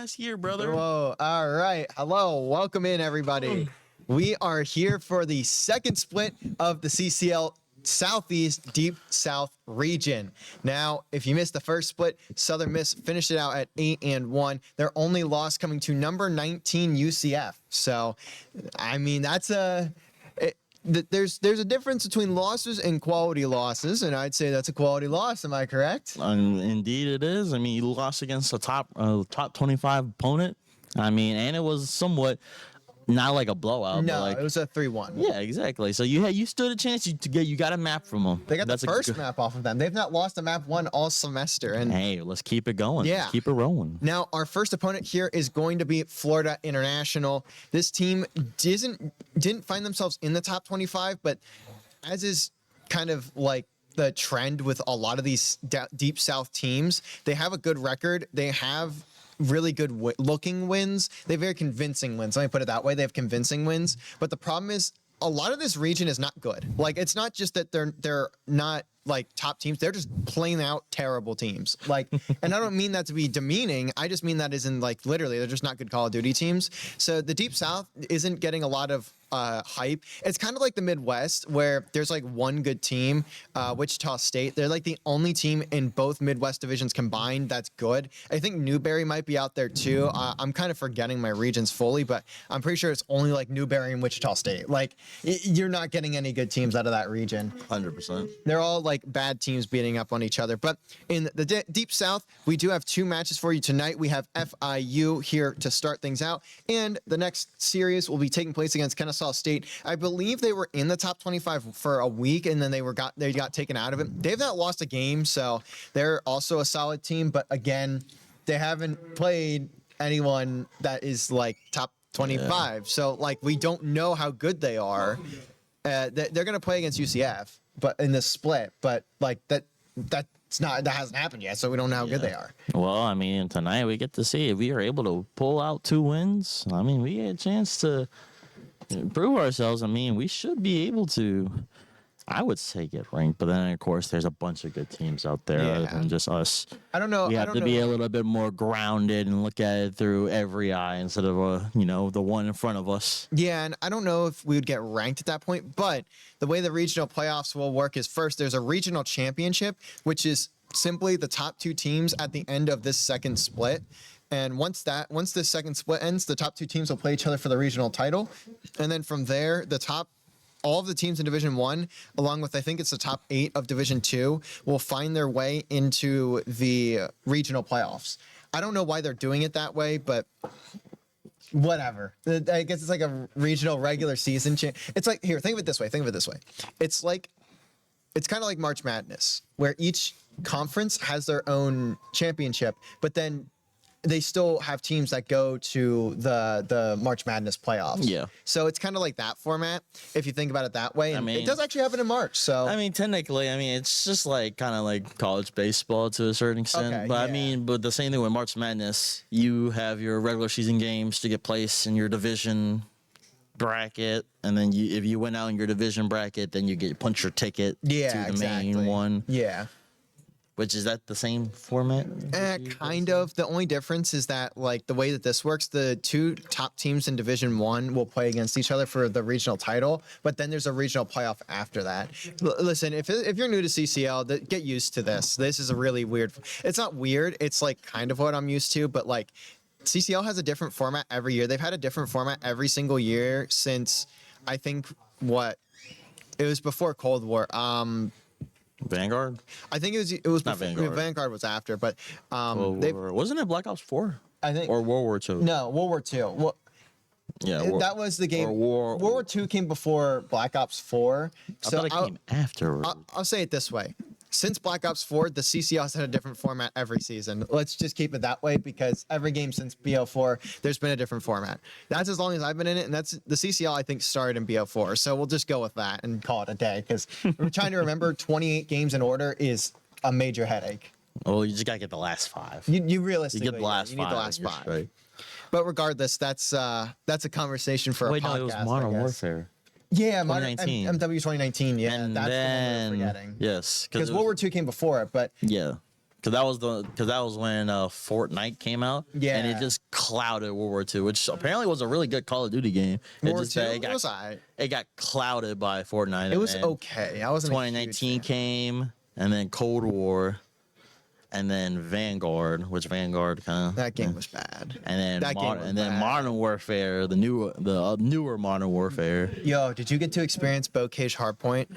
last year, brother. Whoa. All right. Hello. Welcome in, everybody. We are here for the second split of the CCL Southeast Deep South region. Now, if you missed the first split, Southern Miss finished it out at 8-1. Their only loss coming to number 19 UCF. So, I mean, that's there's a difference between losses and quality losses, and I'd say that's a quality loss. Am I correct? Indeed, it is. I mean, you lost against a top 25 opponent. I mean, and it was somewhat not like a blowout. No, but like, it was a 3-1. Yeah, exactly. So you stood a chance. You got a map from them. They got the first map off of them. They've not lost a map one all semester. And hey, let's keep it going. Yeah, keep it rolling. Now, our first opponent here is going to be Florida International. This team didn't find themselves in the top 25, but as is kind of like the trend with a lot of these Deep South teams, they have a good record. They have really good looking wins. They have very convincing wins. Let me put it that way. They have convincing wins. But the problem is a lot of this region is not good. Like, it's not just that they're not like top teams. They're just plain out terrible teams. Like, and I don't mean that to be demeaning. I just mean that as in like literally they're just not good Call of Duty teams. So the Deep South isn't getting a lot of hype. It's kind of like the Midwest where there's like one good team, Wichita State. They're like the only team in both Midwest divisions combined that's good. I think Newberry might be out there too. I'm kind of forgetting my regions fully, but I'm pretty sure it's only like Newberry and Wichita State. Like, you're not getting any good teams out of that region. 100%. They're all like bad teams beating up on each other. But in the Deep South, we do have two matches for you tonight. We have FIU here to start things out, and the next series will be taking place against Kennesaw State. I believe they were in the top 25 for a week, and then they got taken out of it. They've not lost a game, so they're also a solid team. But again, they haven't played anyone that is like top 25. Yeah. So like, we don't know how good they are. They're going to play against UCF, but in this split. But like that hasn't happened yet, so we don't know how good they are. Well, I mean, tonight we get to see if we are able to pull out 2 wins. I mean, we get a chance to prove ourselves. I mean, we should be able to, I would say, get ranked. But then, of course, there's a bunch of good teams out there other than just us. I don't know. We have to be a little bit more grounded and look at it through every eye instead of, the one in front of us. Yeah, and I don't know if we would get ranked at that point. But the way the regional playoffs will work is first there's a regional championship, which is simply the top 2 teams at the end of this second split. And once this second split ends, the top 2 teams will play each other for the regional title. And then from there, all of the teams in Division 1, along with I think it's the top 8 of Division 2, will find their way into the regional playoffs. I don't know why they're doing it that way, but whatever. I guess it's like a regional regular season. It's like, here, think of it this way. It's kind of like March Madness, where each conference has their own championship, but then they still have teams that go to the March Madness playoffs. Yeah. So it's kind of like that format, if you think about it that way. And I mean, it does actually happen in March. So I mean, technically, it's just like kind of like college baseball to a certain extent. Okay, but yeah. but the same thing with March Madness, you have your regular season games to get placed in your division bracket, and then if you went out in your division bracket, then you get punch your ticket to the main one. Yeah. Which is that the same format? Kind of. The only difference is that, like, the way that this works, the 2 top teams in Division 1 will play against each other for the regional title, but then there's a regional playoff after that. Listen, if you're new to CCL, get used to this. This is a really weird. It's not weird. It's like kind of what I'm used to, but like CCL has a different format every year. They've had a different format every single year since I think it was before Cold War. Vanguard? I think it was not before, Vanguard. Vanguard was after, but wasn't it Black Ops 4? I think, or World War II. No, World War II. Well, yeah, that was the game. World War II came before Black Ops 4. So I thought it came after. I'll say it this way. Since Black Ops 4, the CCL has had a different format every season. Let's just keep it that way, because every game since BO4, there's been a different format. That's as long as I've been in it, and that's the CCL, I think, started in BO4. So we'll just go with that and call it a day, because we're trying to remember 28 games in order is a major headache. Well, you just got to get the last 5. You realistically, you get the last 5. You need the last 5. Right. But regardless, that's a conversation for a podcast. No, it was Modern Warfare. Yeah, 2019. MW 2019. Yeah, and that's then, the one we're forgetting. Yes, because World War II came before it. But yeah, because that was when Fortnite came out. Yeah. And it just clouded World War II, which apparently was a really good Call of Duty game. World War Just II, it was alright. it got clouded by Fortnite. It was and okay. I wasn't. 2019 came, and then Cold War, and then Vanguard, which Vanguard kind of That game was bad. and then that game was bad. Modern Warfare, the newer Modern Warfare. Yo, did you get to experience Bocage Hardpoint?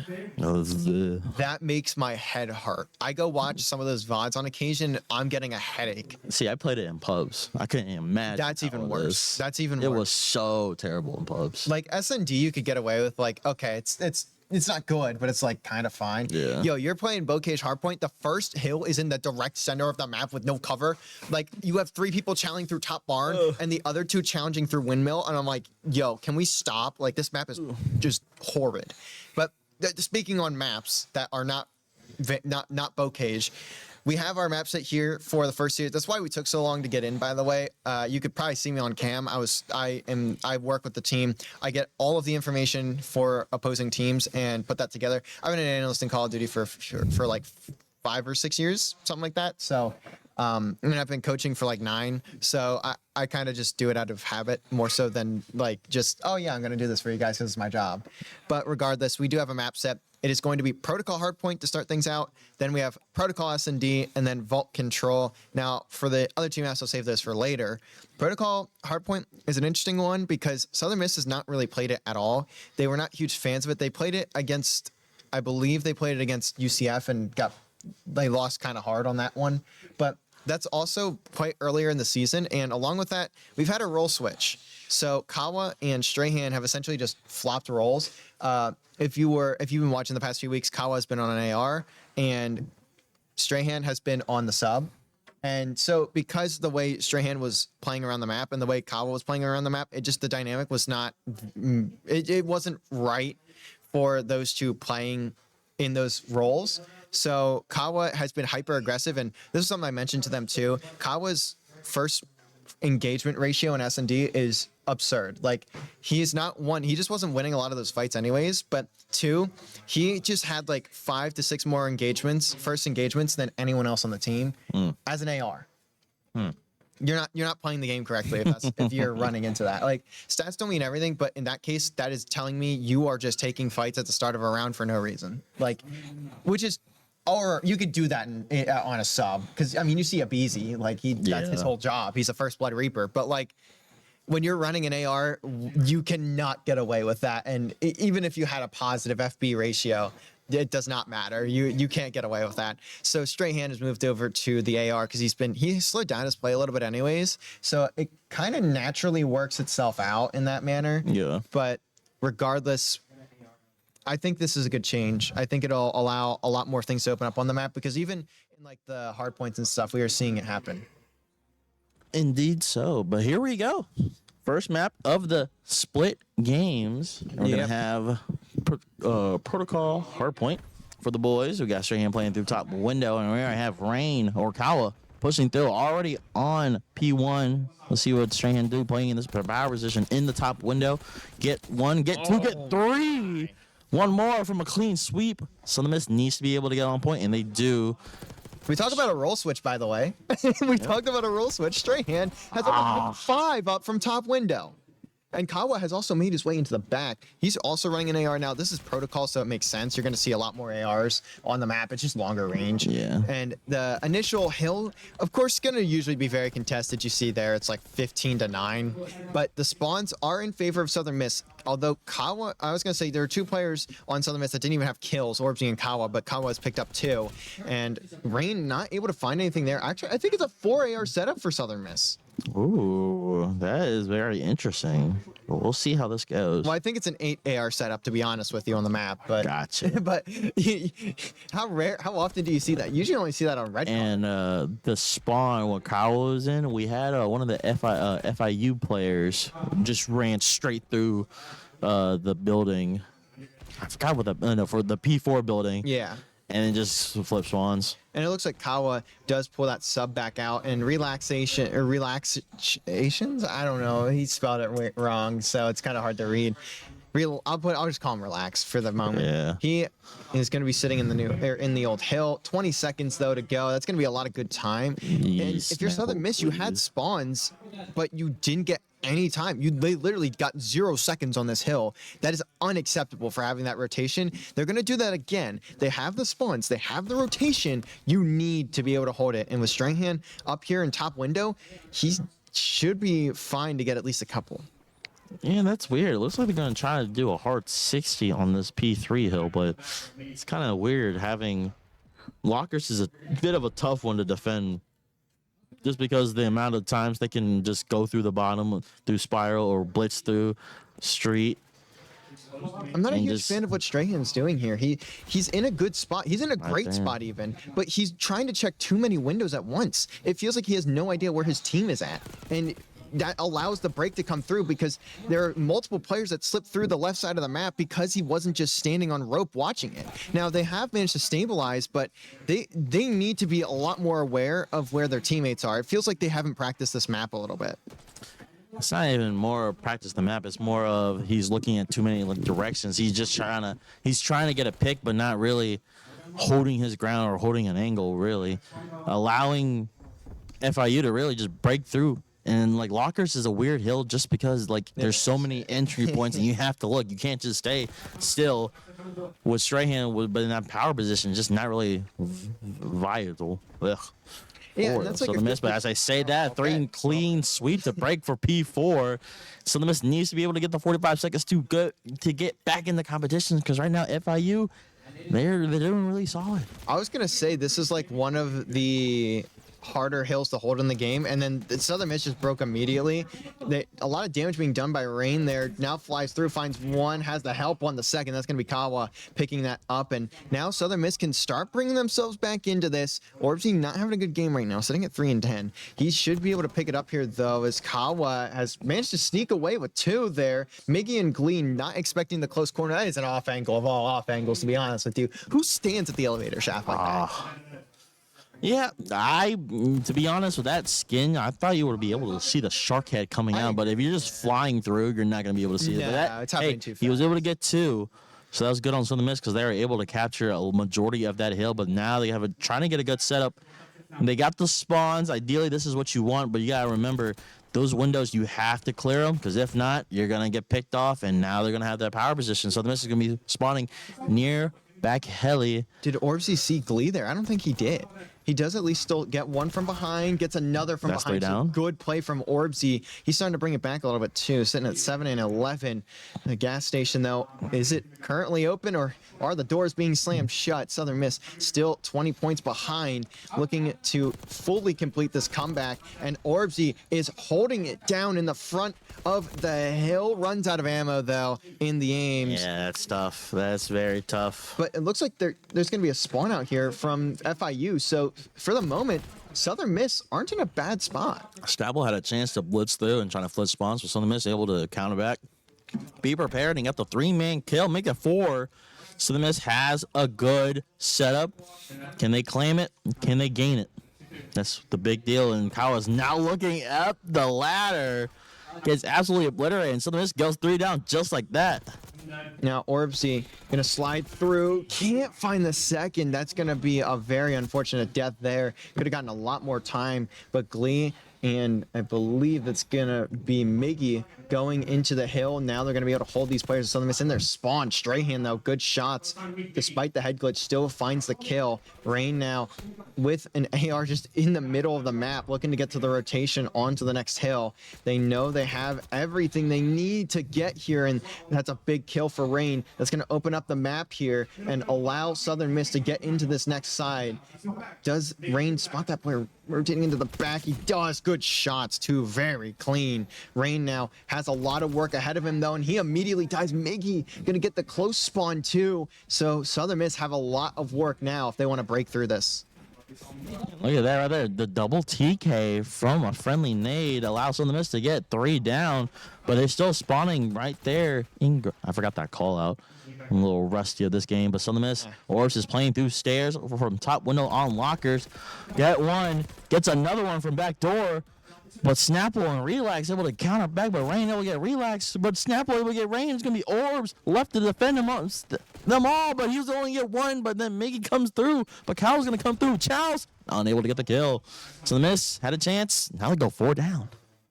That makes my head hurt. I go watch some of those VODs on occasion. I'm getting a headache. See, I played it in pubs. I couldn't imagine. That's even how it worse. is. That's even It worse. was so terrible in pubs. Like S&D, you could get away with like, okay, it's not good, but it's like kind of fine. Yeah. Yo, you're playing Bocage Hardpoint. The first hill is in the direct center of the map with no cover. Like you have 3 people challenging through Top Barn and the other 2 challenging through Windmill. And I'm like, yo, can we stop? Like this map is just horrid. But speaking on maps that are not Bocage, we have our map set here for the first series. That's why we took so long to get in, by the way. You could probably see me on cam. I work with the team. I get all of the information for opposing teams and put that together. I've been an analyst in Call of Duty for like 5 or 6 years, something like that. So, and I've been coaching for like 9. So I kind of just do it out of habit more so than like just, oh yeah, I'm going to do this for you guys because it's my job. But regardless, we do have a map set. It is going to be Protocol Hardpoint to start things out. Then we have Protocol S&D and then Vault Control. Now, for the other two maps, I'll save those for later. Protocol Hardpoint is an interesting one because Southern Miss has not really played it at all. They were not huge fans of it. They played it against, I believe they played it against UCF and they lost kind of hard on that one. But that's also quite earlier in the season. And along with that, we've had a role switch. So Kawa and Strahan have essentially just flopped roles. If you've been watching the past few weeks, Kawa has been on an AR and Strahan has been on the sub. And so because the way Strahan was playing around the map and the way Kawa was playing around the map, the dynamic was not, it wasn't right for those two playing in those roles. So Kawa has been hyper aggressive, and this is something I mentioned to them too. Kawa's first engagement ratio in S&D is absurd. Like he just wasn't winning a lot of those fights anyways, but 2, he just had like 5 to 6 more first engagements than anyone else on the team as an AR. You're not playing the game correctly if you're running into that. Like stats don't mean everything, but in that case, that is telling me you are just taking fights at the start of a round for no reason. Like, or you could do that on a sub because I mean you see a Beezy, like that's his whole job. He's a First Blood Reaper, but like when you're running an AR, you cannot get away with that. And even if you had a positive FB ratio, it does not matter. You can't get away with that. So Strahan has moved over to the AR because he slowed down his play a little bit anyways. So it kind of naturally works itself out in that manner. Yeah. But regardless, I think this is a good change. I think it'll allow a lot more things to open up on the map because even in like the hard points and stuff, we are seeing it happen. Indeed so. But here we go. First map of the split games. We're going to have Protocol Hardpoint for the boys. We got Strahan playing through top window, and we're going to have Rain or Kawa pushing through already on P1. Let's see what Strahan do playing in this power position in the top window. Get 1, get 2, get 3. One more from a clean sweep. Southern Miss needs to be able to get on point, and they do. We talked about a role switch, by the way. Talked about a role switch. Strahan has 5 up from top window. And Kawa has also made his way into the back. He's also running an AR now. This is Protocol, so it makes sense. You're going to see a lot more ARs on the map. It's just longer range. Yeah. And the initial hill, of course, is going to usually be very contested. You see there, it's like 15-9. But the spawns are in favor of Southern Miss. Although Kawa, I was going to say there are 2 players on Southern Miss that didn't even have kills, Orbsy and Kawa, but Kawa has picked up 2. And Rain not able to find anything there. Actually, I think it's a 4 AR setup for Southern Miss. Ooh, that is very interesting. We'll see how this goes. Well, I think it's an 8 AR setup, to be honest with you, on the map. But Gotcha. But how often do you see that? Usually only see that on red. And the spawn when Kawa was in, we had one of the FIU players just ran straight through the building. I forgot what for the P4 building. Yeah. And then just flip swans. And it looks like Kawa does pull that sub back out, and relaxations, I don't know. He spelled it wrong, so it's kind of hard to read. I'll just call him relax for the moment. Yeah. He is going to be sitting in the old hill. 20 seconds though to go. That's going to be a lot of good time. And if you're Southern Miss, you had spawns, but you didn't get any time. They literally got 0 seconds on this hill. That is unacceptable for having that rotation. They're going to do that again. They have the spawns. They have the rotation. You need to be able to hold it. And with Strahan up here in top window, he should be fine to get at least a couple. Yeah, that's weird. It looks like they're going to try to do a hard 60 on this P3 hill, but it's kind of weird having Lockers is a bit of a tough one to defend just because the amount of times they can just go through the bottom through spiral or blitz through street. I'm not a huge fan of what Strahan's doing here. He's in a good spot. He's in a great spot even, but he's trying to check too many windows at once. It feels like he has no idea where his team is at. And that allows the break to come through because there are multiple players that slip through the left side of the map because he wasn't just standing on rope watching it. Now, they have managed to stabilize, but they need to be a lot more aware of where their teammates are. It feels like they haven't practiced this map a little bit. It's not even more practice the map. It's more of he's looking at too many directions. He's trying to get a pick, but not really holding his ground or holding an angle, really. Allowing FIU to really just break through. And like Lockers is a weird hill just because like there's so many entry points and you have to look. You can't just stay still. With Strahan, but in that power position, just not really vital. Ugh. Yeah, that's like so the miss, but as I say that, 3 clean sweep to break for P4. So the miss needs to be able to get the 45 seconds to get back in the competition because right now FIU, they're doing really solid. I was gonna say this is like one of the harder hills to hold in the game, and then the Southern Miss just broke immediately. A lot of damage being done by Rain there. Now flies through, finds one, has the help on the second. That's going to be Kawa picking that up, and now Southern Miss can start bringing themselves back into this. Orbsy not having a good game right now, sitting at 3-10. He should be able to pick it up here, though, as Kawa has managed to sneak away with 2 there. Miggy and Glee not expecting the close corner. That is an off angle of all off angles, to be honest with you. Who stands at the elevator shaft like that? Yeah, to be honest with that skin, I thought you would be able to see the shark head coming out, but if you're just flying through, you're not going to be able to see it. But it's happening too fast. He was able to get 2, so that was good on Southern Miss because they were able to capture a majority of that hill, but now they have trying to get a good setup. And they got the spawns. Ideally, this is what you want, but you got to remember, those windows, you have to clear them because if not, you're going to get picked off, and now they're going to have that power position. So the Miss is going to be spawning near back heli. Did Orbsy see Glee there? I don't think he did. He does at least still get one from behind, gets another from behind. So good play from Orbsy. He's starting to bring it back a little bit too, sitting at 7 and 11. The gas station, though, is it currently open or are the doors being slammed shut? Southern Miss still 20 points behind, looking to fully complete this comeback. And Orbsy is holding it down in the front of the hill. Runs out of ammo, though, in the aims. Yeah, that's tough. That's very tough. But it looks like there's going to be a spawn out here from FIU. So for the moment, Southern Miss aren't in a bad spot. Stabble had a chance to blitz through and trying to flip spawns, but Southern Miss able to counter back. Be prepared and get the 3-man kill, make it 4. Southern Miss has a good setup. Can they claim it? Can they gain it? That's the big deal. And Kawa's now looking up the ladder. Gets absolutely obliterated, and Southern Miss goes 3 down just like that. Now Orbsy gonna slide through, can't find the second. That's gonna be a very unfortunate death there. Could have gotten a lot more time, but Glee and I believe it's gonna be Miggy going into the hill. Now they're gonna be able to hold these players. Southern Miss in their spawn. Strahan, though, good shots. Despite the head glitch, still finds the kill. Rain now with an AR just in the middle of the map, looking to get to the rotation onto the next hill. They know they have everything they need to get here, and that's a big kill for Rain. That's gonna open up the map here and allow Southern Miss to get into this next side. Does Rain spot that player rotating into the back? He does. Good shots, too. Very clean. Rain now has a lot of work ahead of him, though, and he immediately dies. Miggy gonna get the close spawn, too. So Southern Miss have a lot of work now if they want to break through this. Look at that right there. The double TK from a friendly nade allows Southern Miss to get 3 down, but they're still spawning right there. I forgot that call out. I'm a little rusty of this game, but Southern Miss, Orbs is playing through stairs from top window on Lockers. Get one, gets another one from back door. But Snapple and Relax able to counter back, but Rain able to get Relax. But Snapple able to get Rain. It's going to be Orbs left to defend them all, but he was only get one. But then Miggy comes through. But Kyle's going to come through. Chow's unable to get the kill. So the Miss had a chance. Now they go 4 down.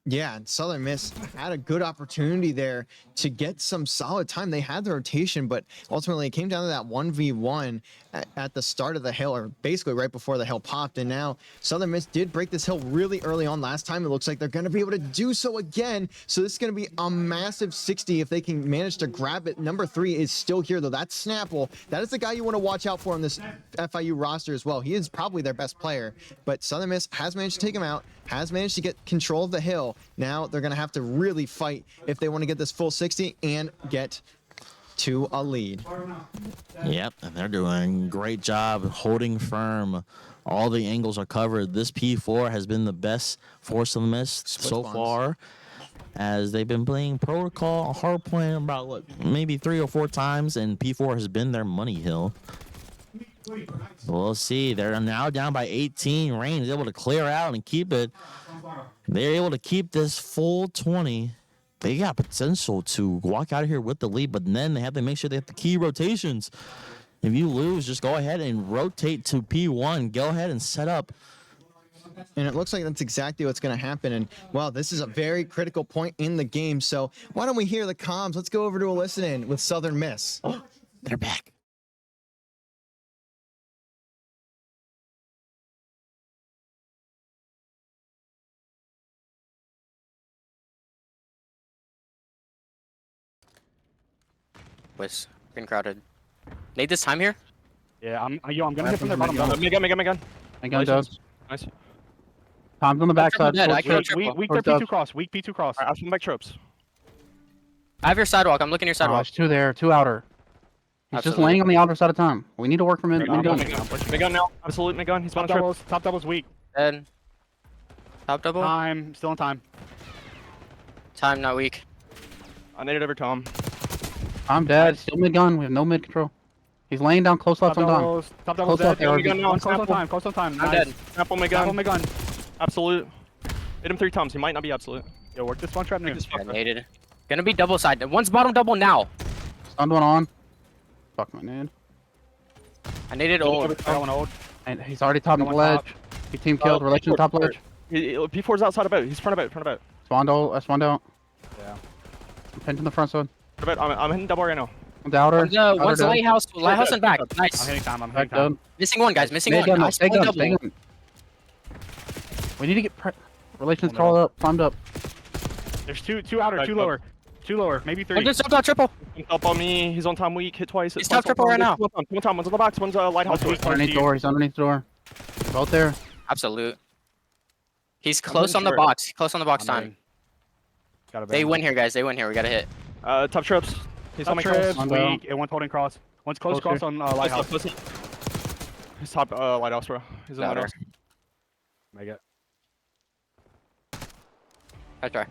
Yeah, and Southern Miss had a good opportunity there to get some solid time. They had the rotation, but ultimately it came down to that 1v1 at the start of the hill, or basically right before the hill popped. And now Southern Miss did break this hill really early on last time. It looks like they're going to be able to do so again. So this is going to be a massive 60 if they can manage to grab it. Number 3 is still here, though. That's Snapple. That is the guy you want to watch out for on this FIU roster as well. He is probably their best player, but Southern Miss has managed to take him out, has managed to get control of the hill. Now they're going to have to really fight if they want to get this full 60 and get to a lead. Yep, and they're doing a great job holding firm. All the angles are covered. This P4 has been the best for Southern Miss so far, as they've been playing protocol hardpoint about maybe 3 or 4 times, and P4 has been their money hill. We'll see. They're now down by 18. Rain is able to clear out and keep it. They're able to keep this full 20. They got potential to walk out of here with the lead, but then they have to make sure they have the key rotations. If you lose, just go ahead and rotate to P1. Go ahead and set up. And it looks like that's exactly what's going to happen. And, well, this is a very critical point in the game. So why don't we hear the comms? Let's go over to a listen-in with Southern Miss. Oh, they're back. Was getting crowded. Nade this time here? Yeah, I'm gonna hit from their bottom. Make gun. I got dubs. Nice. Tom's on the backside. dead. I killed triple. Weak their P2 cross. Weak P2 cross. Alright, I'll swing back tropes. I have your sidewalk. I'm looking at your sidewalk. There's 2 there, 2 outer. He's just Absolutely. laying on the outer side of time. We need to work from in. Make gun now. Absolute make gun. He's on trip. Top double's weak. Dead. Top double. Time. Still in time. Time not weak. I naded over Tom. I'm dead. Still mid gun. We have no mid control. He's laying down close left on time. Top double's Close dead. left, gun now. Close on time. Close on time. I'm dead. Snapple make Snapple gun. mid gun. Absolute. Hit him 3 times. He might not be absolute. Yo, work this one trap near. Yeah, naded. Gonna be double side. One's bottom double now. Stunned one on. Fuck my nade. I naded old. Got one old. And he's already top of the ledge. He team killed. Relation top ledge. P4's outside of boat. He's front of boat. Spawned out. Spawned out. Yeah. I'm pinned to the front side. I'm hitting double right now. One's outer. One's lighthouse. Lighthouse and back. I'm Nice. hitting time. Back Done. Missing one, guys. Missing Stay one. gun. Nice. Stay One gun. Stay double. gun. We need to get relations crawled up. Climbed up. There's two outer. Right, 2 lower. 2 lower. Maybe 3. One just jumped out triple. He's up on me. He's on time weak. Hit twice. He's top triple right now. One time. One's on the box. One's lighthouse. He's underneath the door. He's underneath the door. Both there. Absolute. He's close on the box. Close on the box time. They win here, guys. They win here. We gotta hit. Top trips. He's on my cross. Weak. And one's holding cross. One's close cross on lighthouse. He's top lighthouse, bro. He's in Louder. lighthouse. Make it. I try.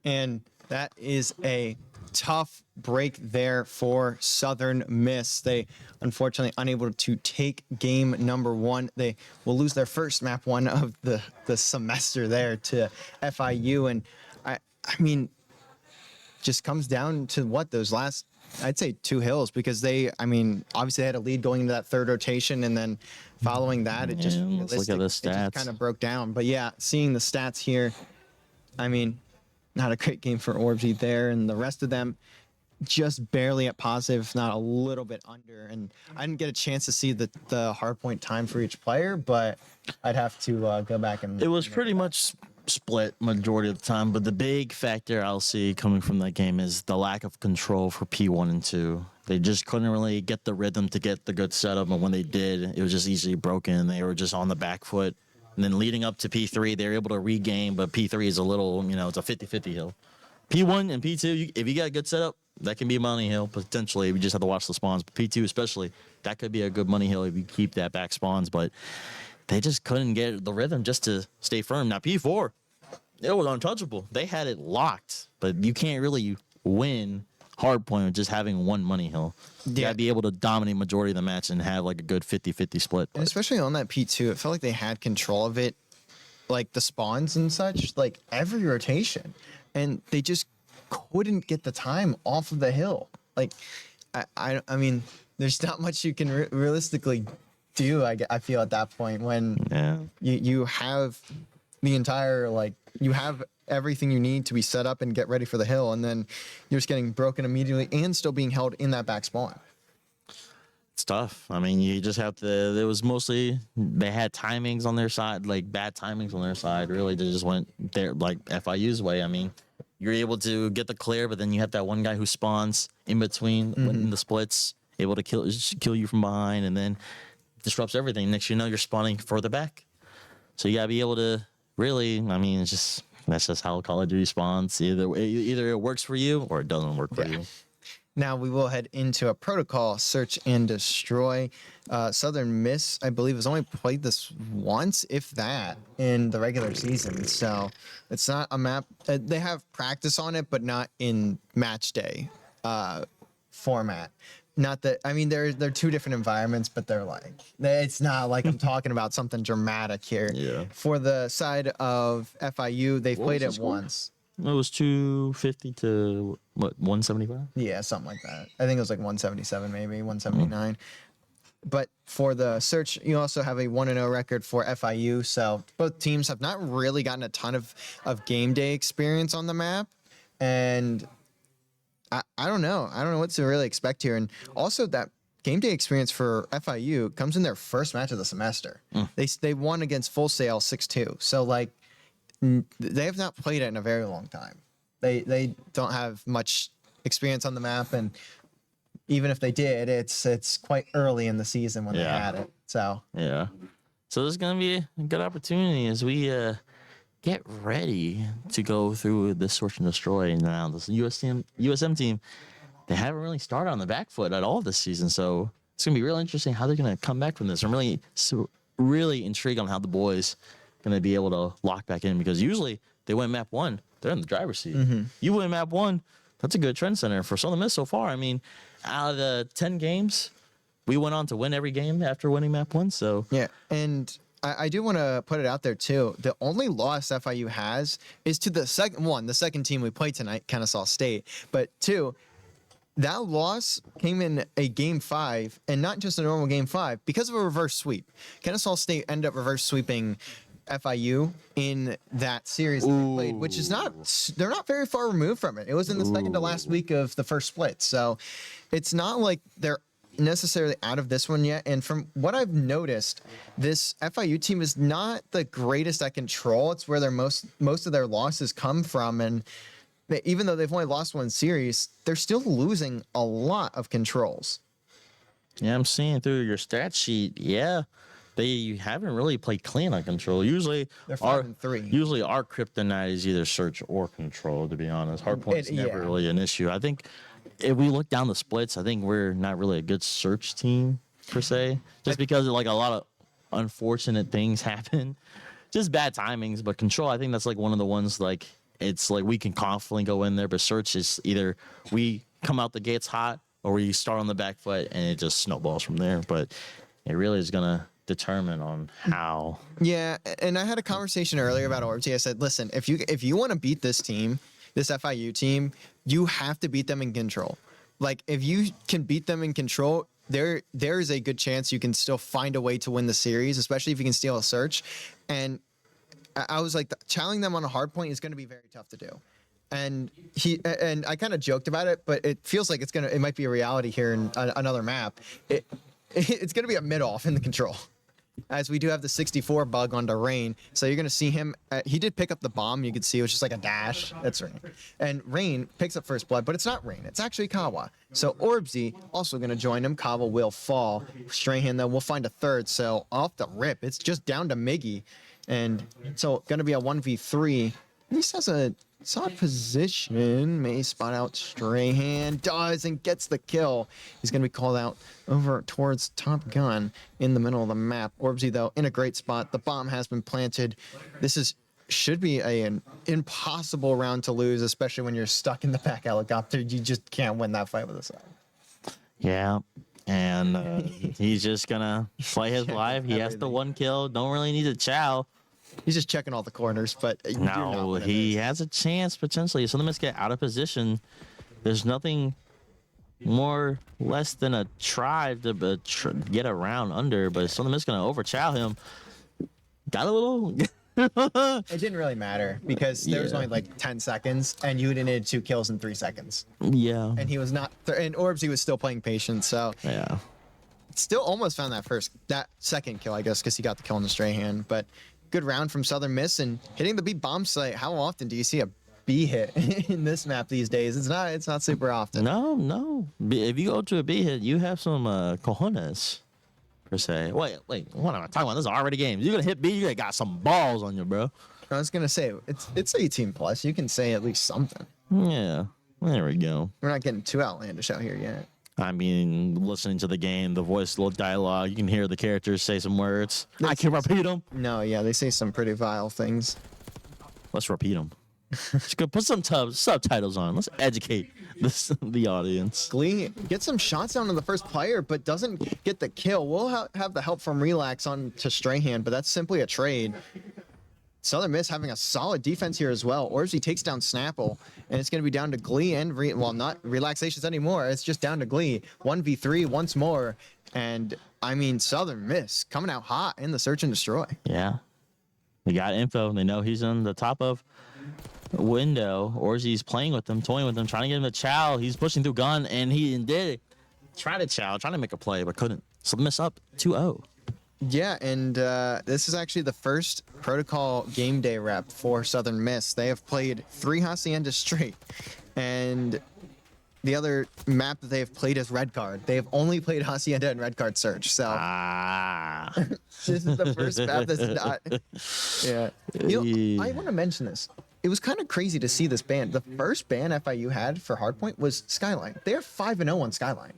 And that is a tough break there for Southern Miss. They unfortunately unable to take game number 1. They will lose their first map 1 of the semester there to FIU. And I mean, just comes down to what those last, I'd say 2 hills, because obviously they had a lead going into that 3rd rotation, and then following that, it just Let's look at the it just stats. kind of broke down. But yeah, seeing the stats here, I mean, not a great game for Orbsy there, and the rest of them just barely at positive, not a little bit under. And I didn't get a chance to see the hardpoint time for each player, but I'd have to go back and. It was pretty much split majority of the time, but the big factor I'll see coming from that game is the lack of control for P1 and 2. They just couldn't really get the rhythm to get the good setup, and when they did, it was just easily broken. They were just on the back foot. And then leading up to P3, they're able to regain, but P3 is a little, it's a 50-50 hill. P1 and P2, if you got a good setup, that can be a money hill, potentially. We just have to watch the spawns. But P2 especially, that could be a good money hill if you keep that back spawns. But they just couldn't get the rhythm just to stay firm. Now, P4, it was untouchable. They had it locked, but you can't really win hardpoint with just having one money hill. You Yeah. gotta be able to dominate majority of the match and have like a good 50-50 split. And especially on that P2, it felt like they had control of it, like the spawns and such, like every rotation. And they just couldn't get the time off of the hill. Like, I mean, there's not much you can realistically do, I feel, at that point when Yeah. you have the entire, like, you have everything you need to be set up and get ready for the hill, and then you're just getting broken immediately and still being held in that back spawn. It's tough. I mean, you just have to. It was mostly they had timings on their side, like bad timings on their side. Really, they just went there like FIU's way. I mean, you're able to get the clear, but then you have that one guy who spawns in between in the splits, able to kill you from behind, and then disrupts everything. Next, you know, you're spawning further back. So you gotta be able to really. I mean, it's just that's just how Call of Duty spawns. Either it works for you or it doesn't work for you. Now we will head into a protocol search and destroy. Southern Miss, I believe, has only played this once, if that, in the regular season. So it's not a map. They have practice on it, but not in match day format. Not that, I mean, they're two different environments, but they're like, it's not like I'm talking about something dramatic here. Yeah. For the side of FIU, they've played was it the score? once. It was 250 to what 175. Yeah, something like that. I think it was like 177, maybe 179. But for the search, you also have a 1-0 record for FIU. So both teams have not really gotten a ton of game day experience on the map. And I don't know. I don't know what to really expect here. And also that game day experience for FIU comes in their first match of the semester. They won against Full Sail 6-2. So like they have not played it in a very long time. They don't have much experience on the map, and even if they did, it's quite early in the season when they had it. So Yeah. So there's gonna be a good opportunity as we get ready to go through this search and destroy. Now this USM team, they haven't really started on the back foot at all this season, so it's gonna be real interesting how they're gonna come back from this. I'm really intrigued on how the boys gonna be able to lock back in, because usually they win map 1, they're in the driver's seat. You win map 1, that's a good trend center for Southern Miss so far. I mean, out of the 10 games, we went on to win every game after winning map 1. So yeah, and I do want to put it out there too. The only loss FIU has is to the second team we played tonight, Kennesaw State. But 2, that loss came in a game 5, and not just a normal game 5, because of a reverse sweep. Kennesaw State ended up reverse sweeping FIU in that series that they played, which is they're not very far removed from it. It was in the second to last week of the first split. So it's not like they're necessarily out of this one yet. And from what I've noticed, this FIU team is not the greatest at control. It's where their most of their losses come from. And even though they've only lost one series, they're still losing a lot of controls. yeah, I'm seeing through your stat sheet. Yeah, they haven't really played clean on control. Usually They're 5-3. Usually our kryptonite is either search or control, to be honest. Hardpoint's never really an issue. I think if we look down the splits, I think we're not really a good search team per se, just because like a lot of unfortunate things happen, just bad timings. But control, I think that's like one of the ones, like it's like we can confidently go in there, but search is either we come out the gates hot or we start on the back foot and it just snowballs from there. But it really is gonna determine on how. Yeah, and I had a conversation earlier about Orbsy. I said, listen, if you want to beat this team, this FIU team, you have to beat them in control. Like if you can beat them in control, there is a good chance you can still find a way to win the series, especially if you can steal a search. And I was like, challenging them on a hard point is going to be very tough to do. And I kind of joked about it, but it feels like it might be a reality here in another map. It's going to be a mid-off in the control, as we do have the 64 bug onto Rain. So you're going to see him. He did pick up the bomb. You could see it was just like a dash. That's Rain. And Rain picks up first blood, but it's not Rain. It's actually Kawa. So Orbsy also going to join him. Kawa will fall. Strahan, though, will find a third. So off the rip, it's just down to Miggy. And so going to be a 1v3. At least has a solid position. May spot out Strahan. Does and gets the kill. He's going to be called out over towards Top Gun in the middle of the map. Orbsy, though, in a great spot. The bomb has been planted. This is should be an impossible round to lose, especially when you're stuck in the back helicopter. You just can't win that fight with a side. Yeah. And he's just gonna play his Checking life. He has the everything. 1 kill. Don't really need to chow. He's just checking all the corners, but you're not No, winning he this. has a chance potentially. If Southern Miss get out of position, there's nothing more less than a try to get around under. But Southern Miss gonna overchow him. Got a little. It didn't really matter because there was Yeah. only like 10 seconds, and you needed 2 kills in 3 seconds. Yeah. And he was not, and Orbs, he was still playing patient, so Yeah. still almost found that second kill, I guess, because he got the kill in the stray hand. But good round from Southern Miss and hitting the B bomb site. How often do you see a B hit in this map these days? It's not super often. No. If you go to a B hit, you have some cojones, per se. Wait. What am I talking about? This is already games. You're gonna hit B. You got some balls on you, bro. I was gonna say it's 18 plus. You can say at least something. Yeah. There we go. We're not getting too outlandish out here yet. I mean, listening to the game, the voice, little dialogue, you can hear the characters say some words. I can repeat them. No, yeah, they say some pretty vile things. Let's repeat them. Just go put some subtitles on. Let's educate the audience. Glee gets some shots down on the first player, but doesn't get the kill. We'll have the help from Relax on to Strahan, but that's simply a trade. Southern Miss having a solid defense here as well. Orsy takes down Snapple, and it's going to be down to Glee and not Relaxations anymore. It's just down to Glee. 1v3 once more, and I mean Southern Miss coming out hot in the search and destroy. Yeah. They got info. They know he's on the top of window. Orzy's playing with them, toying with them, trying to get him to chow. He's pushing through gun, and he did try to chow, trying to make a play, but couldn't. So Miss up 2-0. Yeah, and this is actually the first protocol game day rep for Southern Miss. They have played 3 Haciendas straight, and the other map that they have played is Red Card. They have only played Hacienda and Red Card Search, so this is the first map that's not. Yeah, I want to mention this. It was kind of crazy to see this ban. The first ban FIU had for Hardpoint was Skyline. They're 5-0 on Skyline,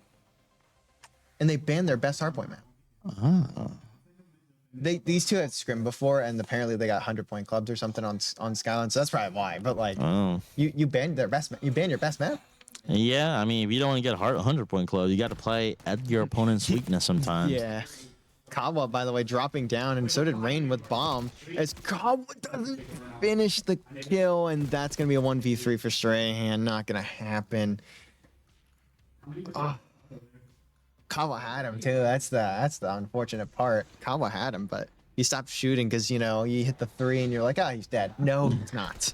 and they banned their best Hardpoint map. These two had scrimmed before, and apparently they got 100-point clubs or something on Skyline, so that's probably why. But like, you banned their best. You banned your best map. Yeah, I mean, if you don't want to get a 100-point club, you got to play at your opponent's weakness sometimes. Yeah. Kawa, by the way, dropping down, and so did Rain with bomb. As Kawa doesn't finish the kill, and that's gonna be a 1v3 for Strahan. Not gonna happen. Kawa had him too. That's the unfortunate part. Kawa had him, but he stopped shooting because you hit the 3 and you're like, he's dead. No, he's not.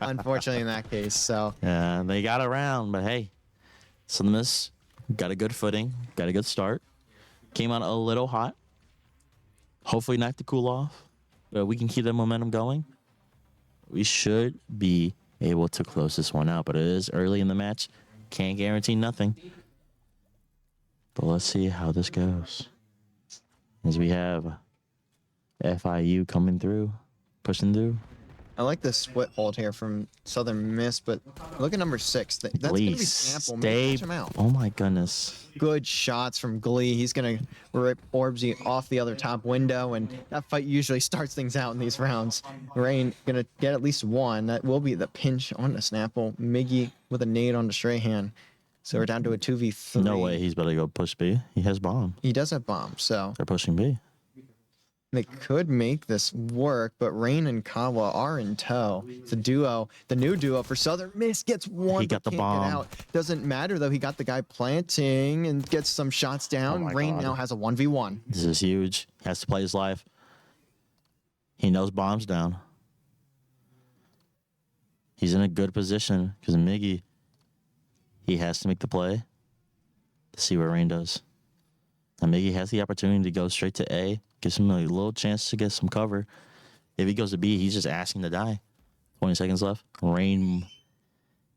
Unfortunately, in that case. So Yeah, they got around, but hey, Southern Miss got a good footing, got a good start. Came out a little hot. Hopefully not to cool off, but we can keep that momentum going. We should be able to close this one out, but it is early in the match. Can't guarantee nothing. But let's see how this goes. As we have FIU coming through, pushing through. I like the split hold here from Southern Miss, but look at number 6. That's gonna be Please Snapple. stay. Maybe catch him out. Oh my goodness. Good shots from Glee. He's gonna rip Orbsy off the other top window, and that fight usually starts things out in these rounds. Rain gonna get at least one. That will be the pinch on the Snapple. Miggy with a nade on the Strahan. So we're down to a 2v3. No way he's better to go push B. He has bomb. He does have bombs, so They're pushing B. they could make this work, but Rain and Kawa are in tow. It's a duo. The new duo for Southern Miss gets one. He got but the can't get bomb. out. Doesn't matter though. He got the guy planting and gets some shots down. Oh my Rain God. now has a 1v1. This is huge. He has to play his life. He knows bomb's down. He's in a good position because Miggy, he has to make the play to see what Rain does. And Miggy has the opportunity to go straight to A. Gives him a little chance to get some cover. If he goes to B, he's just asking to die. 20 seconds left. Rain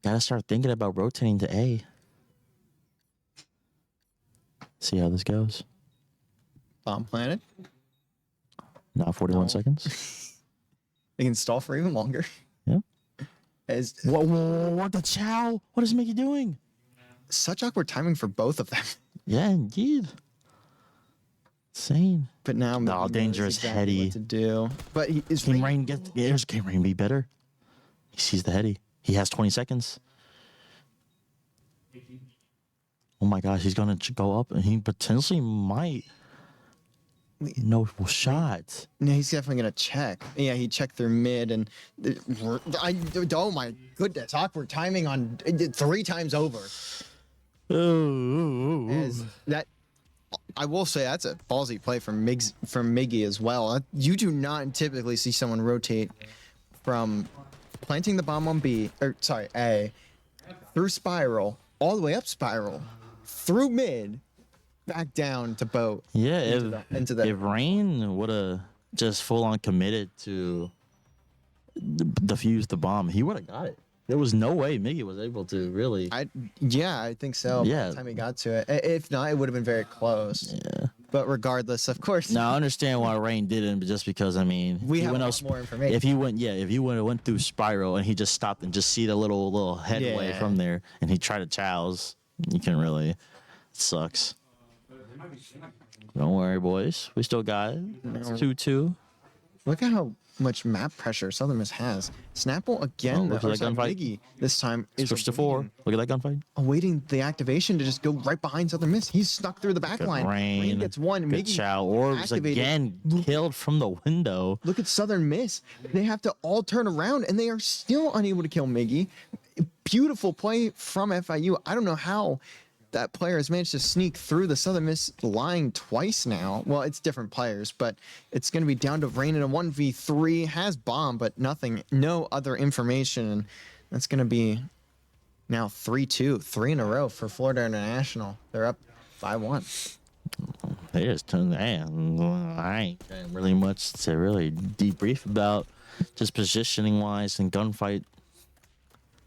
gotta start thinking about rotating to A. See how this goes. Bomb planted. Now 41 No. seconds. They can stall for even longer. Yeah. As What the chow? What is Mickey doing? such awkward timing for both of them. Yeah, indeed. insane. But now No, he knows dangerous exactly heady. what to do. But he is Can Rain get? Can Rain be better? He sees the heady. He has 20 seconds. Oh my gosh, he's gonna go up, and he potentially might. No shot. No, he's definitely gonna check. Yeah, he checked through mid, and oh my goodness, awkward timing on 3 times over. As that, I will say that's a ballsy play from Miggy as well. You do not typically see someone rotate from planting the bomb on A, through spiral, all the way up spiral, through mid, back down to boat. Yeah, if Rain would have just full on committed to defuse the bomb, he would have got it. There was no way Miggy was able to really. I think so. By Yeah. the time he got to it, if not, it would have been very close. Yeah. But regardless, of course. Now I understand why Rain didn't, but just because We have a lot more information. If you would have went through spiral and he just stopped and just see the little headway Yeah. from there, and he tried to chows, you can really. It sucks. Don't worry, boys. We still got it. It's 2-2. Look at how much map pressure Southern Miss has. Snapple again. look at that gunfight. Miggy this time is Switch to 4. Look at that gunfight. awaiting the activation to just go right behind Southern Miss. He's stuck through the back Good line. Rain. Gets one. Good Miggy chow. Orbs activated. again killed from the window. Look at Southern Miss. They have to all turn around, and they are still unable to kill Miggy. Beautiful play from FIU. I don't know how that player has managed to sneak through the Southern Miss line twice now. Well, it's different players, but it's going to be down to Rain in a 1v3. Has bomb, but no other information. And that's going to be now 3-2, 3 in a row for Florida International. They're up 5-1. They just turned. I ain't got really much to really debrief about, just positioning wise and gunfight.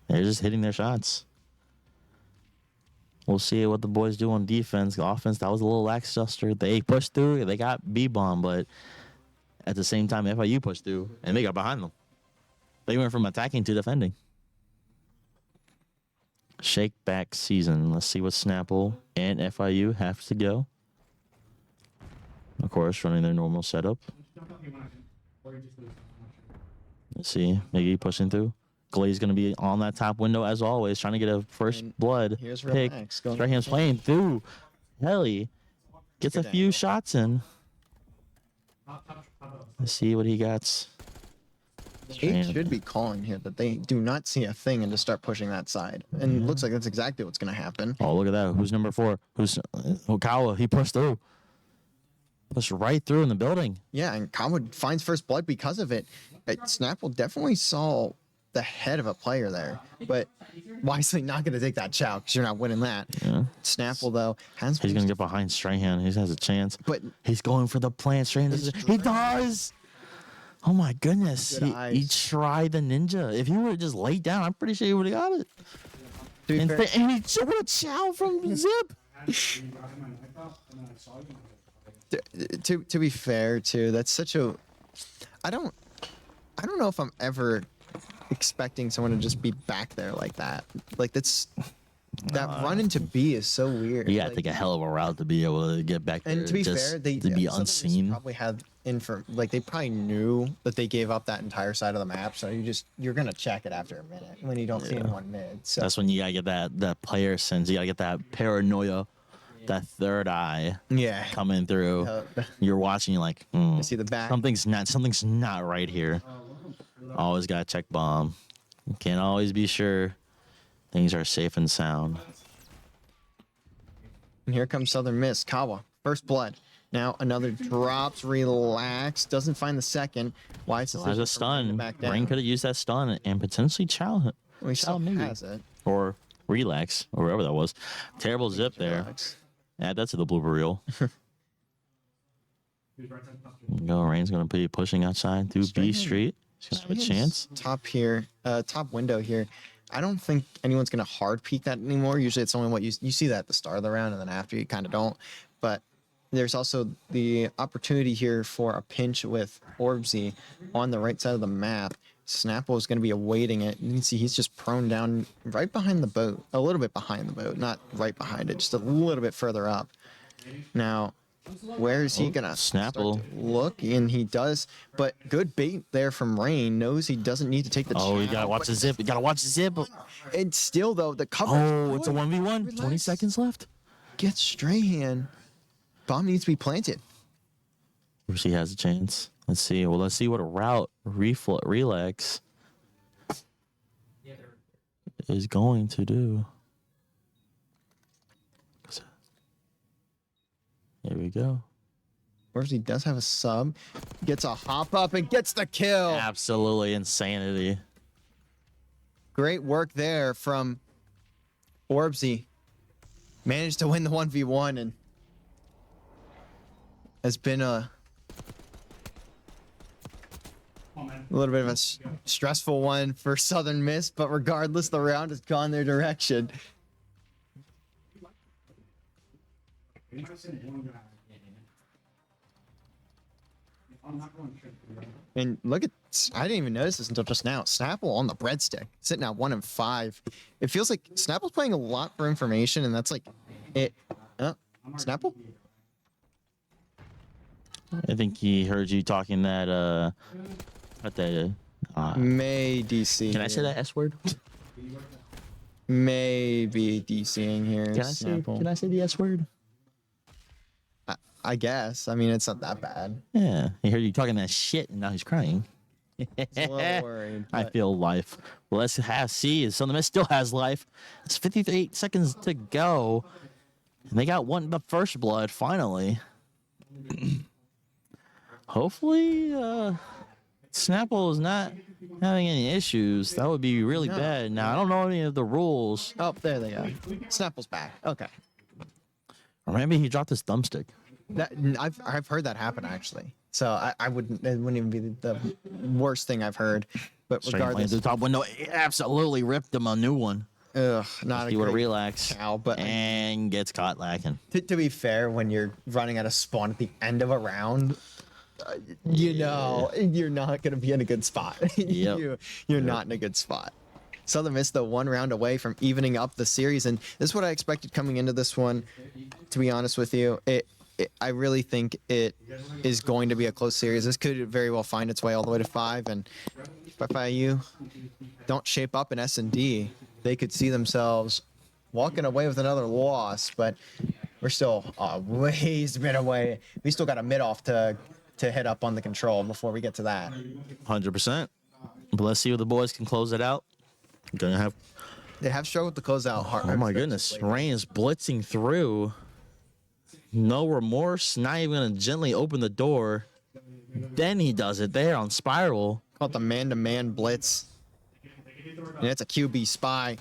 They're just hitting their shots. We'll see what the boys do on defense. Offense, that was a little lackluster. They pushed through. They got B-bomb, but at the same time, FIU pushed through, and they got behind them. They went from attacking to defending. Shake back season. Let's see what Snapple and FIU have to go. Of course, running their normal setup. Let's see. Miggy pushing through. Glaze going to be on that top window as always, trying to get a first blood Here's pick. Relax. Going Strahan's playing through. Helly gets a Good few angle. shots in. Let's see what he got. He should be calling here that they do not see a thing and just start pushing that side. And it looks like that's exactly what's going to happen. Oh, look at that. Who's number 4? Who's Okawa? He pushed through. Pushed right through in the building. Yeah, and Kama finds first blood because of it. Snapple definitely saw the head of a player there, but wisely not going to take that chow because you're not winning that. Yeah. Snapple, though, has He's going to get behind Strahan. He has a chance. But he's going for the plant. Strahan he does. Oh my goodness. Good He eyes. tried the ninja. If he would have just laid down, I'm pretty sure he would have got it. to be And, fair, and he would have chow from Zip. to be fair, too, that's such a. I don't know if I'm ever expecting someone to just be back there like that. Like that run into B is so weird. You got to Like, take a hell of a route to be able to get back there. and to be just fair, they to be Southern Miss unseen. probably had they probably knew that they gave up that entire side of the map. So you're gonna check it after a minute when you don't see anyone mid. So That's when you gotta get that player sense. You gotta get that paranoia, that third eye yeah. coming through. You're watching, you're like, You see the back. something's not right here. Always gotta check bomb. Can't always be sure things are safe and sound. And here comes Southern Miss. Kawa, first blood. Now another drops, relax, doesn't find the second. Wise There's decision a for bringing stun. it back down. Rain could have used that stun and potentially chow him. Well, he still maybe. has it. Or relax, or wherever that was. Terrible zip there. Relax. Add that to the blooper reel. Go, Rain's gonna be pushing outside through B Street. He's gonna have a chance. Top here, top window here. I don't think anyone's gonna hard peek that anymore. Usually it's only what you see that at the start of the round, and then after you kind of don't. But there's also the opportunity here for a pinch with Orbsy on the right side of the map. Snapple is going to be awaiting it. You can see he's just prone down right behind the boat, a little bit behind the boat, not right behind it, just a little bit further up. Now, Where is he gonna start Snapple. to look? And he does, but good bait there from Rain. Knows he doesn't need to take the. Oh, you channel, gotta watch but- the zip. You gotta watch the zip. And still though, the cover. Oh, it's a 1v1. 20 Relax. seconds left. Get Strahan. Bomb needs to be planted. Where's he has a chance? Let's see. Well, let's see what a route relax is going to do. Here we go. Or if he does have a sub, gets a hop up and gets the kill. Absolutely insanity. Great work there from Orbsy. Managed to win the 1v1 and has been a little bit of a stressful one for Southern Miss, but regardless, the round has gone their direction. And look at, I didn't even notice this until just now. Snapple on the breadstick, sitting at 1 and 5. It feels like Snapple's playing a lot for information, and that's like it. Snapple? I think he heard you talking that, what the, May DC. can I say that S word? Maybe DCing here. Can Snapple. I say the S word? I guess. I mean, it's not that bad. Yeah, he heard you talking that shit, and now he's crying. A little worried. I but- feel life. Well, let's see. Southern Miss still has life. It's 58 seconds to go. And they got the first blood, finally. Hopefully, Snapple is not having any issues. That would be really bad. Now, I don't know any of the rules. Oh, there they go. Snapple's back. Okay. Or maybe he dropped his thumbstick. That I've heard that happen actually. So I wouldn't. It wouldn't even be the worst thing I've heard. But Straight lane regardless, to the top window. It absolutely ripped him a new one. not a He would have great relaxed cow. But and gets caught lacking. to be fair, when you're running out of spawn at the end of a round, you know you're not going to be in a good spot. Yep. You're not in a good spot. Southern Miss, though, 1 round away from evening up the series, and this is what I expected coming into this one. To be honest with you, I really think it is going to be a close series. This could very well find its way all the way to 5, and if FIU don't shape up in S&D, they could see themselves walking away with another loss. But we're still a ways bit away. We still got a mid-off to hit up on the control before we get to that. 100%. But let's see if the boys can close it out. Gonna have. They have struggled to close out hard. Oh my goodness. Rain is blitzing through. No remorse. Not even gonna gently open the door. Then he does it there on Spiral. Called the man-to-man blitz. And it's a QB spy.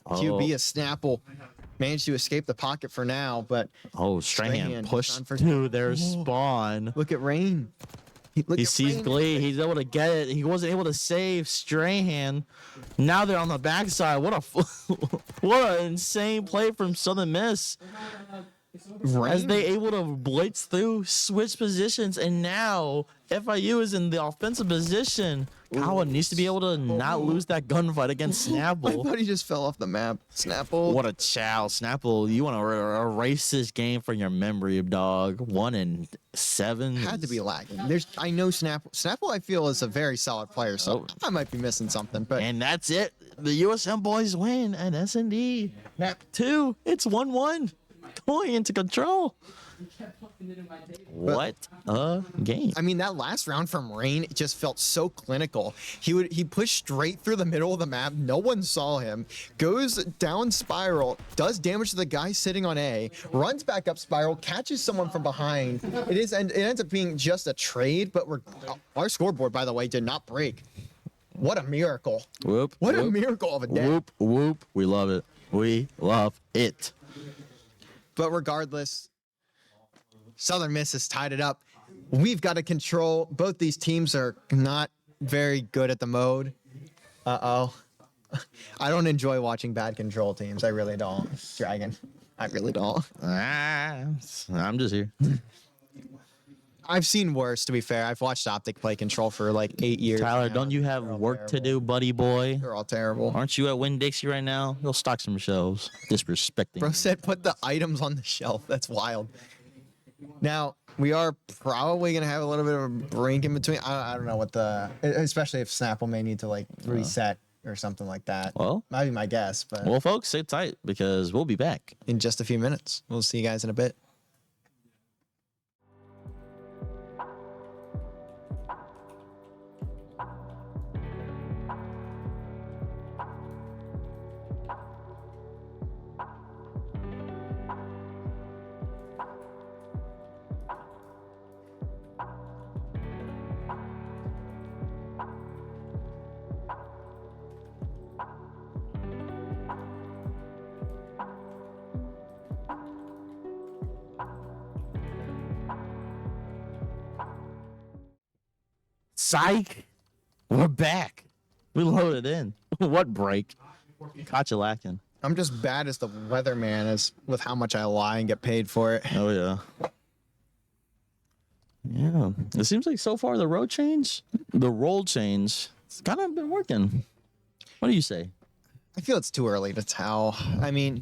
QB is Snapple. Managed to escape the pocket for now, but Oh, Strahan Strahan pushed on for- to their spawn. look at Rain. Look He at sees Rain. Glee. He's able to get it. He wasn't able to save Strahan. Now they're on the backside. What what an insane play from Southern Miss. As they able to blitz through, switch positions, and now FIU is in the offensive position. Cowan needs to be able to not lose that gunfight against I Snapple. thought he just fell off the map. Snapple. What a chow. Snapple, you want to erase this game from your memory, dog. 1-7. Had to be lagging. I know Snapple. Snapple, I feel, is a very solid player, so I might be missing something. But And that's it. The USM boys win at S&D. Map 2. It's 1-1. Going into control. What a game. I mean, that last round from Rain, it just felt so clinical. He pushed straight through the middle of the map. No one saw him. Goes down Spiral, does damage to the guy sitting on A, runs back up Spiral, catches someone from behind. It ends up being just a trade, but our scoreboard, by the way, did not break. What a miracle. Whoop. What a whoop, miracle of a day. Whoop, whoop. We love it. We love it. But regardless, Southern Miss has tied it up. We've got to control. Both these teams are not very good at the mode. Uh-oh. I don't enjoy watching bad control teams. I really don't. Dragon. I really don't. I'm just here. I've seen worse, to be fair. I've watched Optic play control for like 8 years. Tyler, now. don't you have They're all work to terrible. do, buddy boy? They're all terrible. Aren't you at Winn-Dixie right now? You'll stock some shelves. Disrespecting. Bro said put the items on the shelf. That's wild. Now, we are probably going to have a little bit of a break in between. I don't know what especially if Snapple may need to like reset or something like that. Well, might be my guess, but well, folks, sit tight because we'll be back. in just a few minutes. We'll see you guys in a bit. Psych! We're back. We loaded in. What break? Caught you lacking. I'm just bad as the weatherman as with how much I lie and get paid for it. Oh yeah. Yeah. It seems like so far the role change, it's kind of been working. What do you say? I feel it's too early to tell. I mean,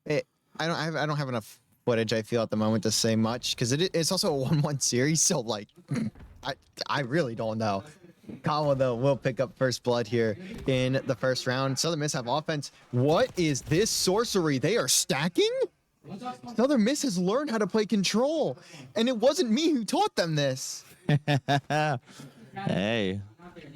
I don't have enough footage. I feel at the moment to say much because it's also a 1-1 series. So like, I really don't know. Kawa though will pick up first blood here in the first round. Southern Miss have offense. What is this sorcery? They are stacking. Southern Miss has learned how to play control, and it wasn't me who taught them this. Hey,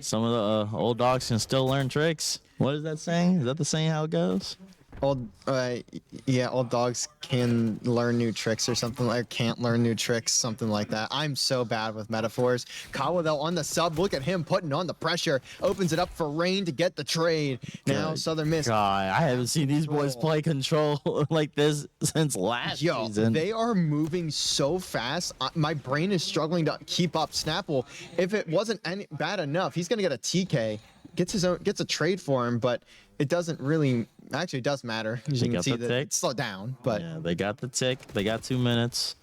some of the old dogs can still learn tricks. What is that saying? Is that the saying how it goes? Old dogs can learn new tricks or something like can't learn new tricks, something like that. I'm so bad with metaphors. Kawa though on the sub, look at him putting on the pressure, opens it up for Rain to get the trade. Now Southern Miss. God, I haven't seen these boys play control like this since last season. They are moving so fast. My brain is struggling to keep up. Snapple, if it wasn't bad enough, he's gonna get a TK. Gets a trade for him, but it doesn't really. Actually, it does matter. As you can see that it's slowed down, but yeah, they got the tick. They got 2 minutes,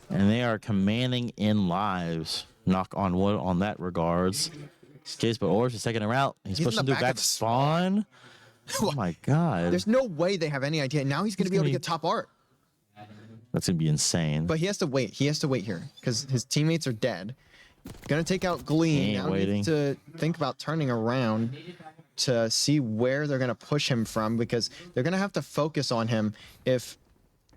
and they are commanding in lives. Knock on wood on that regards. Case, but Orange is taking him out. He's pushing through back spawn. Oh my God! There's no way they have any idea. Now he's going to be able to get top art. That's gonna be insane. But he has to wait. He has to wait here because his teammates are dead. Gonna take out Glee. Now needs to think about turning around to see where they're gonna push him from because they're gonna have to focus on him if.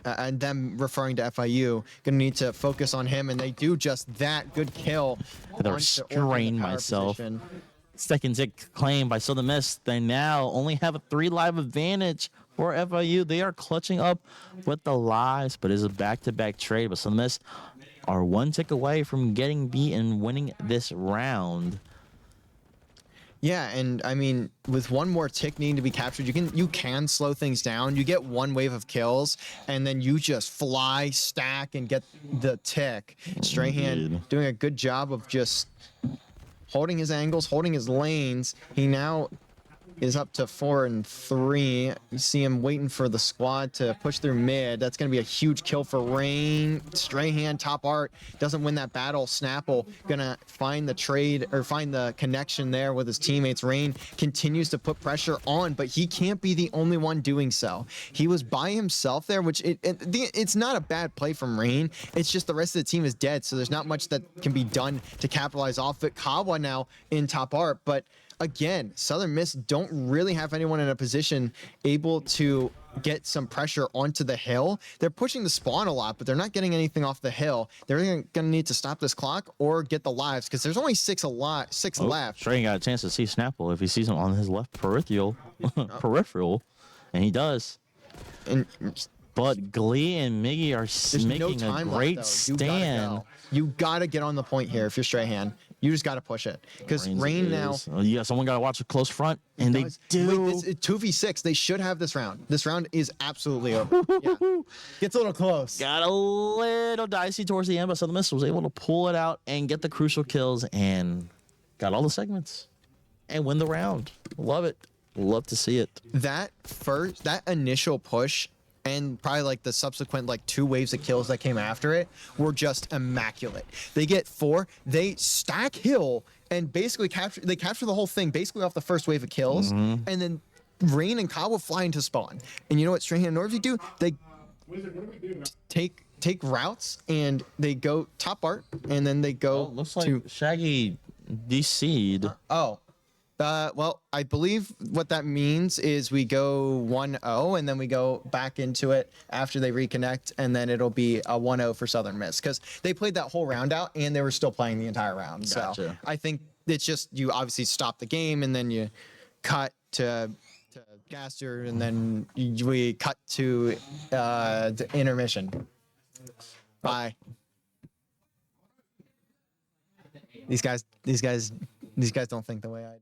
And them referring to FIU, gonna need to focus on him, and they do just that. Good kill. They're restrained myself. Position. Second tick claim by Southern Miss. They now only have a 3 live advantage for FIU. They are clutching up with the lives, but it's a back-to-back trade. But Southern Miss are 1 tick away from getting beat and winning this round. Yeah, and I mean, with 1 more tick needing to be captured, you can slow things down. You get 1 wave of kills, and then you just fly, stack, and get the tick. Strahan doing a good job of just holding his angles, holding his lanes. He now is up to 4 and 3. You see him waiting for the squad to push through mid. That's going to be a huge kill for Rain. Strahan, top art, doesn't win that battle. Snapple gonna find the trade or find the connection there with his teammates. Rain continues to put pressure on, but he can't be the only one doing so. He was by himself there, which it's not a bad play from Rain. It's just the rest of the team is dead, so there's not much that can be done to capitalize off it. Kawa now in top art, but again, Southern Miss don't really have anyone in a position able to get some pressure onto the hill. They're pushing the spawn a lot, but they're not getting anything off the hill. They're going to need to stop this clock or get the lives because there's only 6 left. Strahan got a chance to see Snapple if he sees him on his left peripheral, and he does. But Glee and Miggy are making a great stand. You got to get on the point here if you're Strahan. You just got to push it because Rain now. Yeah, someone got to watch a close front, and they do. Wait, it's 2v6. They should have this round. This round is absolutely over. Yeah. Gets a little close. Got a little dicey towards the end, but Southern Miss was able to pull it out and get the crucial kills and got all the segments and win the round. Love it. Love to see it. That initial push and probably like the subsequent like 2 waves of kills that came after it were just immaculate. They get 4, they stack hill and basically capture the whole thing basically off the first wave of kills, and then Rain and Kawa fly into spawn. And you know what Strahan and Norvey do? They take take routes and they go top art and then they go Looks like to Shaggy DC'd. well, I believe what that means is we go 1-0 and then we go back into it after they reconnect, and then it'll be a 1-0 for Southern Miss because they played that whole round out and they were still playing the entire round. So Gotcha. I think it's just you obviously stop the game and then you cut to Gaster and then we cut to the intermission. Bye. These guys don't think the way I do.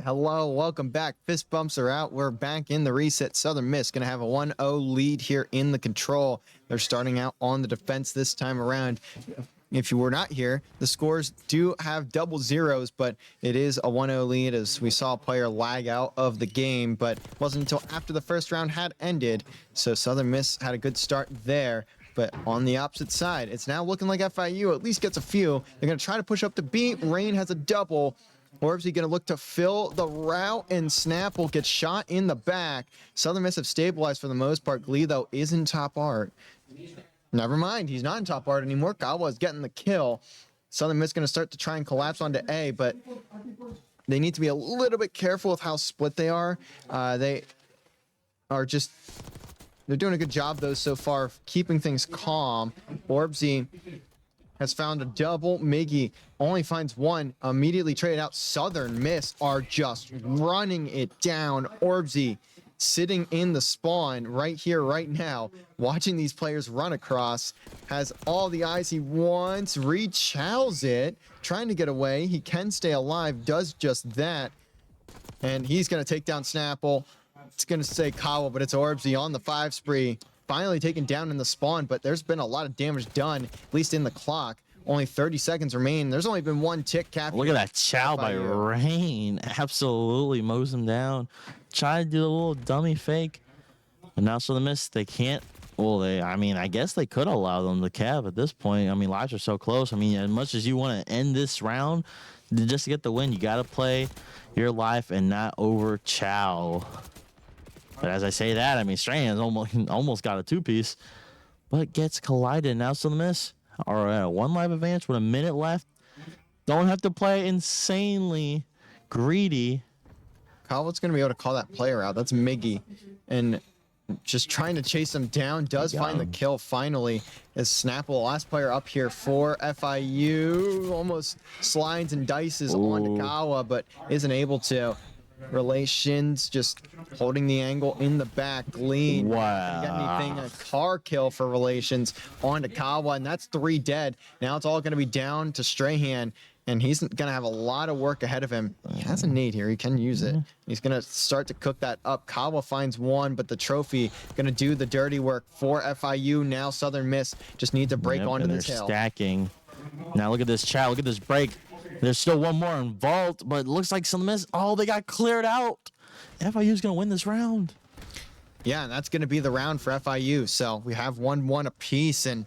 hello, welcome back. Fist bumps are out. We're back in the reset. Southern Miss going to have a 1-0 lead here in the control. They're starting out on the defense this time around. If you were not here, the scores do have double zeros, but it is a 1-0 lead as we saw a player lag out of the game, but it wasn't until after the first round had ended. So Southern Miss had a good start there. But on the opposite side, it's now looking like FIU at least gets a few. They're going to try to push up the beat. Rain has a double. Orbsy going to look to fill the route, and Snapple gets shot in the back. Southern Miss have stabilized for the most part. Glee, though, is in top art. Never mind, he's not in top art anymore. Kawa is getting the kill. Southern Miss going to start to try and collapse onto A, but they need to be a little bit careful with how split they are. They are just... They're doing a good job, though, so far, of keeping things calm. Orbsy has found a double. Miggy only finds one. Immediately traded out. Southern Miss are just running it down. Orbsy sitting in the spawn right here, right now, watching these players run across. Has all the eyes he wants. Rechows it. Trying to get away. He can stay alive. Does just that. And he's going to take down Snapple. It's going to say Kawa, but it's Orbsy on the 5 spree. Finally taken down in the spawn, but there's been a lot of damage done, at least in the clock. Only 30 seconds remain. There's only been one tick captured. Look at that chow by Rain. Absolutely mows him down. Try to do a little dummy fake. And now Southern Miss, they can't. Well, I guess they could allow them to cap at this point. I mean, lives are so close. I mean, as much as you want to end this round, just to get the win, you got to play your life and not over chow. But as I say that, I mean, Strahan's almost got a 2-piece, but gets collided. Now Southern Miss are at a 1 life advantage with a minute left. Don't have to play insanely greedy. Kawa's going to be able to call that player out. That's Miggy. And just trying to chase him down. Does find the kill finally as Snapple, last player up here for FIU. Almost slides and dices onto Kawa, but isn't able to. Relations just holding the angle in the back. Lead. Wow. Got anything? A car kill for Relations onto Kawa, and that's 3 dead. Now it's all going to be down to Strahan, and he's going to have a lot of work ahead of him. He has a nade here. He can use it. He's going to start to cook that up. Kawa finds one, but the trophy going to do the dirty work for FIU. Now Southern Miss just need to break onto this hill. Stacking. Now look at this chow. Look at this break. There's still one more in vault, but it looks like Southern Miss, they got cleared out. FIU's going to win this round. Yeah, and that's going to be the round for FIU. So we have 1-1 apiece. And,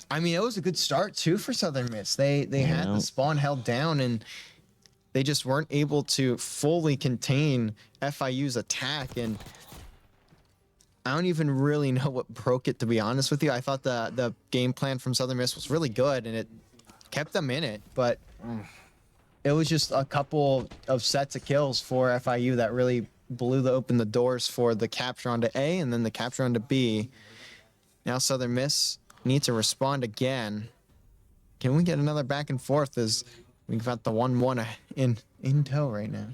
I mean, it was a good start, too, for Southern Miss. They had the spawn held down, and they just weren't able to fully contain FIU's attack. And I don't even really know what broke it, to be honest with you. I thought the game plan from Southern Miss was really good, and it kept them in it. But it was just a couple of sets of kills for FIU that really blew open the doors for the capture onto A and then the capture onto B. Now Southern Miss needs to respond again. Can we get another back and forth as we've got the 1-1 in tow right now?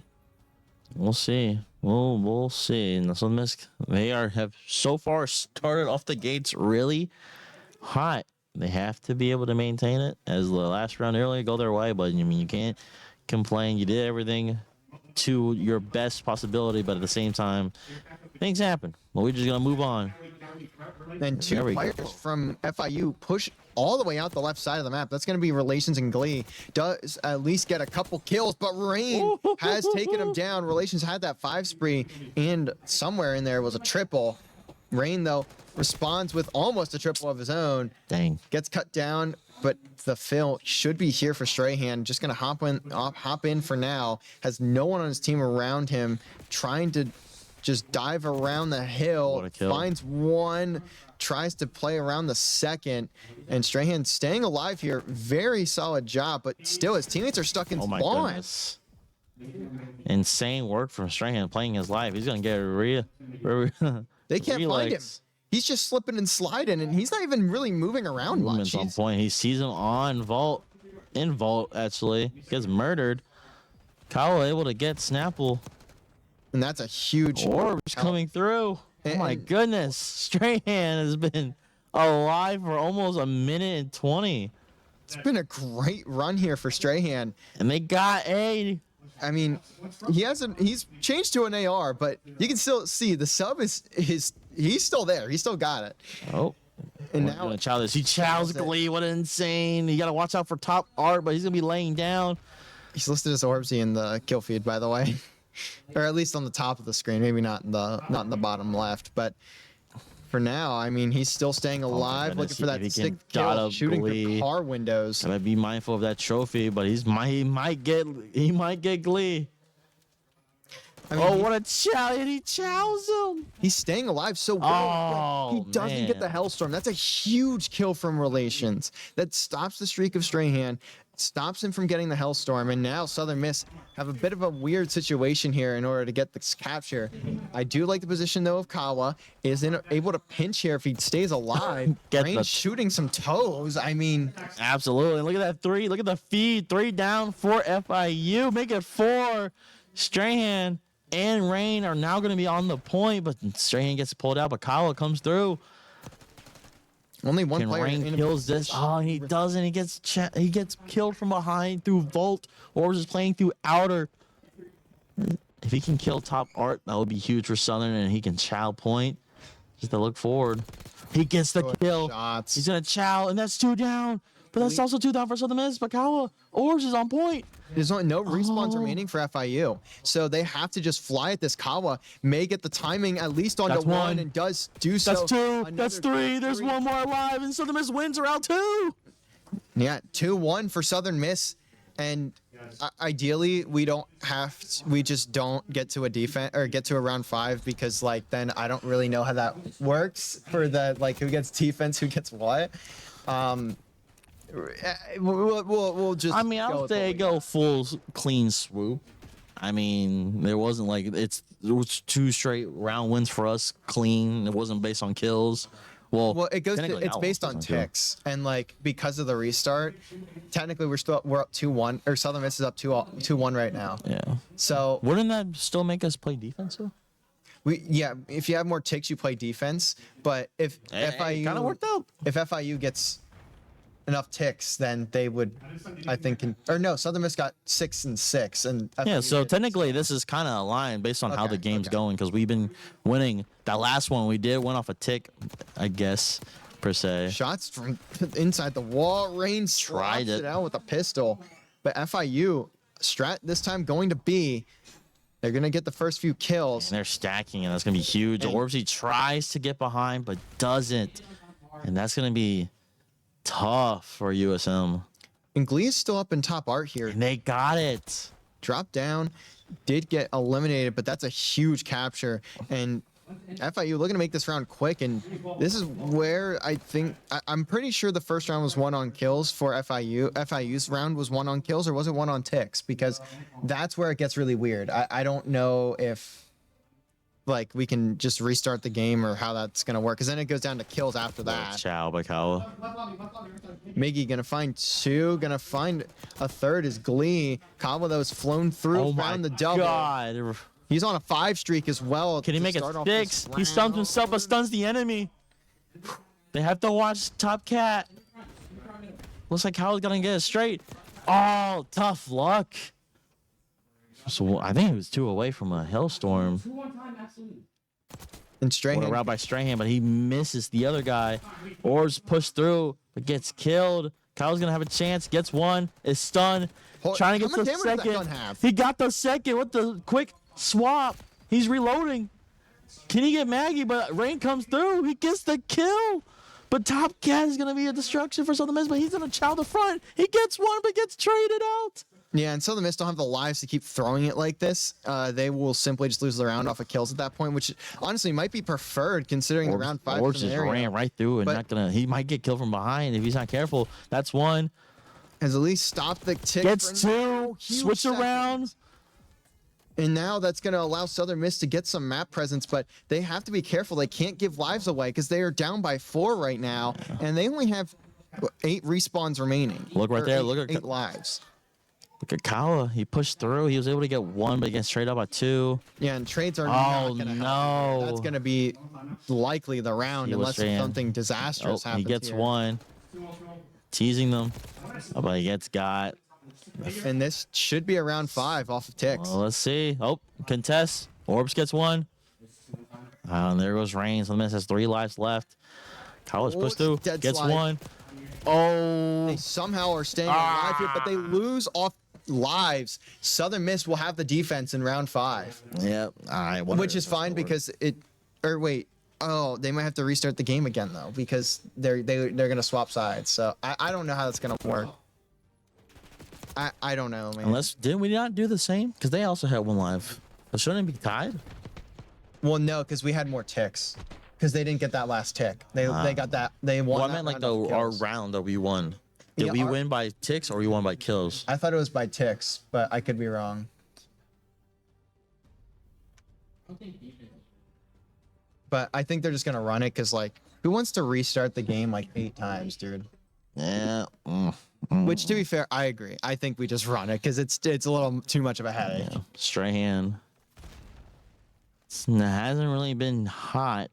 We'll see. We'll see. And Southern Miss, they have so far started off the gates really hot. They have to be able to maintain it as the last round earlier go their way, but I mean, you can't complain. You did everything to your best possibility, but at the same time, things happen. Well, we're just going to move on. And 2 players from FIU push all the way out the left side of the map. That's going to be Relations and Glee. Does at least get a couple kills, but Rain has taken him down. Relations had that 5 spree, and somewhere in there was a triple. Rain, though, responds with almost a triple of his own. Dang. Gets cut down, but the fill should be here for Strahan. Just going to hop in for now. Has no one on his team around him. Trying to just dive around the hill. What a kill. Finds one. Tries to play around the second. And Strahan staying alive here. Very solid job, but still his teammates are stuck in my spawn. goodness. Insane work from Strahan playing his life. He's going to get They can't find him. He's just slipping and sliding, and he's not even really moving around much. On point. He sees him in vault, actually. Gets murdered. Kyle able to get Snapple. And that's a huge Orbs coming through. Oh my goodness. Strahan has been alive for almost 1:20. It's been a great run here for Strahan. And they got A. I mean, he's changed to an AR, but you can still see the sub is he's still there. He's still got it. Oh. And Now now gonna chow this. He chows Chows it. Glee. What insane! You gotta watch out for top art, but he's gonna be laying down. he's listed as Orbsy in the kill feed, by the way, or at least on the top of the screen. Maybe not in the bottom left, but for now, I mean, he's still staying alive, looking goodness, for that if he can sixth dot kill, up shooting Glee. through car windows. Gotta be mindful of that trophy, but he might get Glee. I mean, Oh, what a chow! And he chows him. he's staying alive so well. Oh, but he doesn't get the man. Hellstorm. That's a huge kill from Relations. That stops the streak of Strahan, stops him from getting the Hellstorm, and now Southern Miss have a bit of a weird situation here in order to get this capture. I do like the position though of Kawa. Able to pinch here if he stays alive. Get Rain the- shooting some toes. I mean, Absolutely. Look at that 3. Look at the feed. 3 down for FIU. Make it 4. Strahan and Rain are now going to be on the point, but Strahan gets pulled out, but Kyle comes through. only one Can player Rain in a kills this? position. Oh, he doesn't. He gets killed from behind through Volt. Orbs is playing through outer. If he can kill top art, that would be huge for Southern, and he can chow point. Just to look forward. He gets the Good kill. shots. He's gonna chow, and that's 2 down. But that's also 2 down for Southern Miss. Bakawa Orbs is on point. There's no respawns Oh. remaining for FIU, so they have to just fly at this. Kawa may get the timing at least onto That's one, one. and does do so. That's 2. That's Another 3. There's 1 more alive, and Southern Miss wins are out 2. Yeah, 2-1 for Southern Miss, and ideally we just don't get to a defense or get to a round 5 because like then I don't really know how that works for the like who gets defense, who gets what. We'll just. I mean, go I'll with say what we go got. full clean swoop. I mean, there wasn't like it was 2 straight round wins for us clean. It wasn't based on kills. Well, Well, technically it's that based one on was kill. ticks, and like because of the restart, technically we're up 2-1, or Southern Miss is up 2-1 right now. Yeah. So Wouldn't that still make us play defense though? if you have more ticks, you play defense. But if FIU kind of worked out. if FIU gets enough ticks, then they would, I think, or no, Southern Miss got 6 and 6, and Yeah, FIU so did. technically this is kind of aligned based on how Okay, the game's okay. going because we've been winning. That last one we did went off a tick, I guess, per se. Shots from inside the wall. Rain Tried drops it. it out with a pistol, but FIU strat this time going to be. They're gonna get the first few kills. And they're stacking, and that's gonna be huge. And- Orbsy tries to get behind, but doesn't, and that's gonna be tough for USM. And Glee is still up in top art here. And they got it. Dropped down, did get eliminated, but that's a huge capture. And FIU looking to make this round quick. And this is where I think I'm pretty sure the first round was 1 on kills for FIU. FIU's round was 1 on kills, or was it 1 on ticks? Because that's where it gets really weird. I don't know if like we can just restart the game or how that's gonna work. Because then it goes down to kills after that. Ciao, Bakawa. Miggy gonna find 2, gonna find a 3rd is Glee. Kawa though is flown through, Oh my found the double. God. He's on a 5 streak as well. Can he to make it start off this 6? He stuns round. himself, but stuns the enemy. They have to watch Top Cat. Looks like Kyle's gonna get it straight. Oh, tough luck. So I think he was 2 away from a Hellstorm. And What a Strahan, route by Strahan, but he misses the other guy. Orbs push through, but gets killed. Kyle's gonna have a chance. Gets 1. Is stunned. Trying to how get much the damage does that second. gun have? He got the second with the quick swap. He's reloading. Can he get Maggie? But Rain comes through. He gets the kill. But Top Cat is gonna be a destruction for Southern Miss, but he's gonna chow the front. He gets 1, but gets traded out. yeah, and Southern Miss don't have the lives to keep throwing it like this. They will simply just lose the round off of kills at that point, which honestly might be preferred considering the round 5 Orbs just scenario. ran right through and But- not gonna. He might get killed from behind if he's not careful. That's 1. Has at least stopped the tick. Gets for 2. huge Switch seconds. around. And now that's going to allow Southern Miss to get some map presence, but they have to be careful. They can't give lives away because they are down by 4 right now, and they only have 8 respawns remaining. Look right Or there, 8 look at- 8 lives. Look at Kawa. He pushed through. He was able to get 1, but he gets straight up at 2. Yeah, and trades are Oh, not going to help. no. That's going to be likely the round He was unless saying- something disastrous Oh, happens. he gets here. 1. Teasing them. Oh, but he gets got. And this should be around 5 off of ticks. Well, let's see. Oh, contest. Orbs gets one. And there goes Rain. So the Miss has 3 lives left. College Oh, push through. dead Gets slide. one. Oh. They somehow are staying alive here, but they lose off lives. Southern Miss will have the defense in round 5. Yep. All right. Which is fine because it. Or wait. Oh, they might have to restart the game again though because they're gonna swap sides. So I don't know how that's gonna work. I don't know, man. Unless didn't we not do the same? Because they also had 1 live. But shouldn't it be tied? Well, no, because we had more ticks. Because they didn't get that last tick. They got that. They won. Well, I that meant like round of our kills. round that we won. Did Yeah, we our- win by ticks or we won by kills? I thought it was by ticks, but I could be wrong. But I think they're just gonna run it because like, who wants to restart the game like 8 times, dude? Yeah. Which, to be fair, I agree. I think we just run it because it's a little too much of a headache. Yeah. Strahan. It hasn't really been hot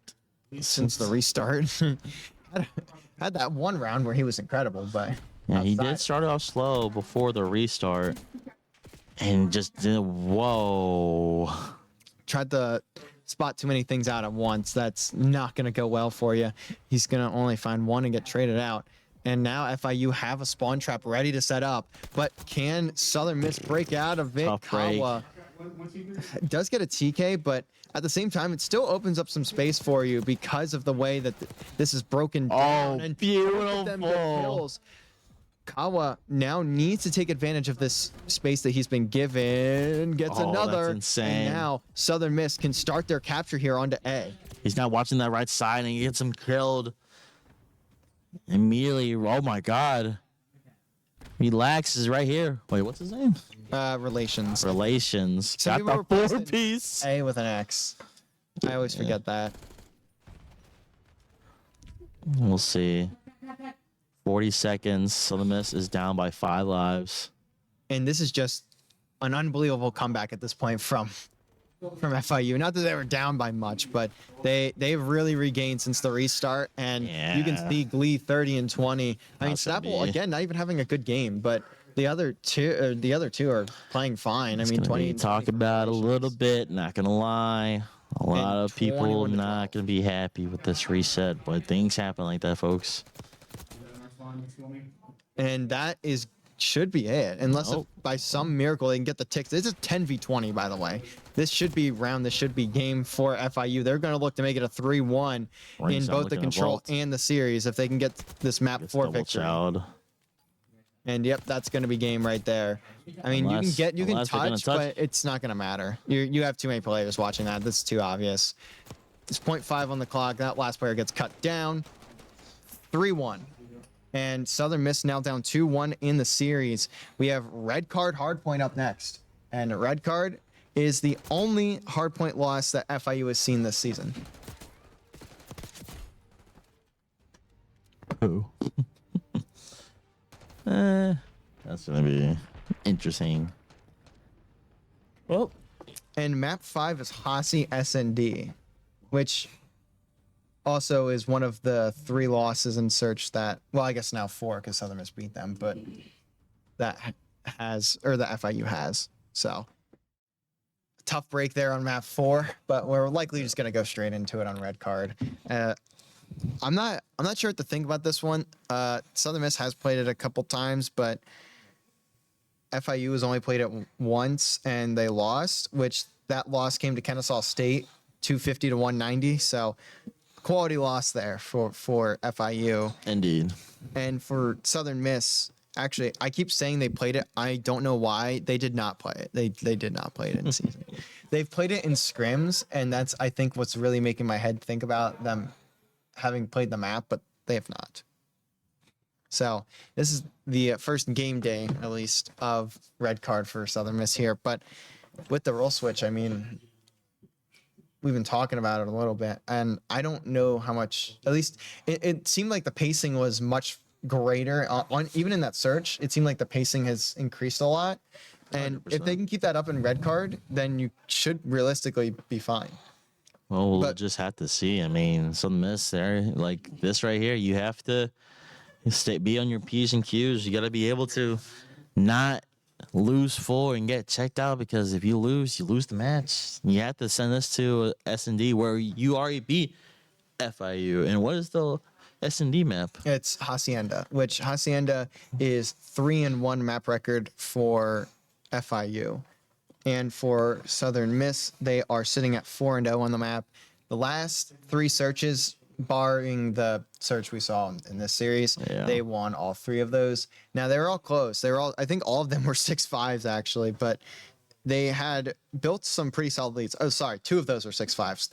Since the restart. Had that one round where he was incredible, but Yeah, he did outside- start off slow before the restart. And just did, whoa. tried to spot too many things out at once. That's not going to go well for you. He's going to only find one and get traded out. And now FIU have a spawn trap ready to set up. But can Southern Miss break out of it? Tough break. Kawa does get a TK, but at the same time, it still opens up some space for you because of the way that this is broken down. And both of them get beautiful. kills. Kawa now needs to take advantage of this space that he's been given. Gets Oh, that's another. insane. And now Southern Miss can start their capture here onto A. He's not watching that right side and he gets him killed. Immediately, oh my god. Relax is right here. Wait, what's his name? Relations. Relations. Some people Got the replaced 4-piece. A with an X. I always forget that. We'll see. 40 seconds. Southern Miss is down by 5 lives. And this is just an unbelievable comeback at this point from FIU. Not that they were down by much, but they've really regained since the restart. And you can Yeah. see Glee 30 and 20. I mean, That's gonna Snapple be- again, not even having a good game, but the other two are playing fine. It's I mean, gonna 20 be and talked 20 about a little bit. Not gonna lie. A lot And of people 21 to not 12. gonna be happy with this reset, but things happen like that, folks. And that should be it, unless if Nope. by some miracle they can get the ticks. This is 10v20, by the way. This should be round. This should be game for FIU. They're going to look to make it a 3-1 Rings in not both the looking to control vault. and the series if they can get this map It's 4 double victory. child. And yep, that's going to be game right there. I mean, Unless- you can unless they're gonna touch, touch. but it's not going to matter. You have too many players watching that. This is too obvious. It's 0.5 on the clock. That last player gets cut down. 3-1. And Southern Miss now down 2-1 in the series. We have Red Card Hardpoint up next. And Red Card is the only hardpoint loss that FIU has seen this season. Who? That's gonna be interesting. Well, And map 5 is Hasi SND, which also is one of the 3 losses in search that, well, I guess now 4 because Southern Miss beat them, but that FIU has. So tough break there on map 4, but we're likely just going to go straight into it on Red Card. I'm not sure what to think about this one. Southern Miss has played it a couple times, but FIU has only played it once and they lost, which that loss came to Kennesaw State 250 to 190. So quality loss there for FIU. indeed. And for Southern Miss, actually, I keep saying they played it. I don't know why. They did not play it. They did not play it in season. They've played it in scrims, and that's, I think, what's really making my head think about them having played the map, but they have not. So this is the first game day, at least, of Red Card for Southern Miss here. But with the role switch, I mean, we've been talking about it a little bit, and I don't know how much. At least it seemed like the pacing was much greater on even in that search. It seemed like the pacing has increased a lot, and if 100%. they can keep that up in Red Card, then you should realistically be fine. Well, we'll But- just have to see. I mean, some miss there, like this right here. You have to be on your P's and Q's. You got to be able to not lose 4 and get checked out, because if you lose the match. You have to send us to S&D where you already beat FIU. And what is the S&D map? It's Hacienda, which Hacienda is 3-1 map record for FIU. And for Southern Miss, they are sitting at 4-0 on the map. The last 3 searches, barring the search we saw in this series, they won all 3 of those. Now, they were all close. They were all, I think all of them were 6-5s actually, but they had built some pretty solid leads. Oh, sorry, 2 of those were 6-5s.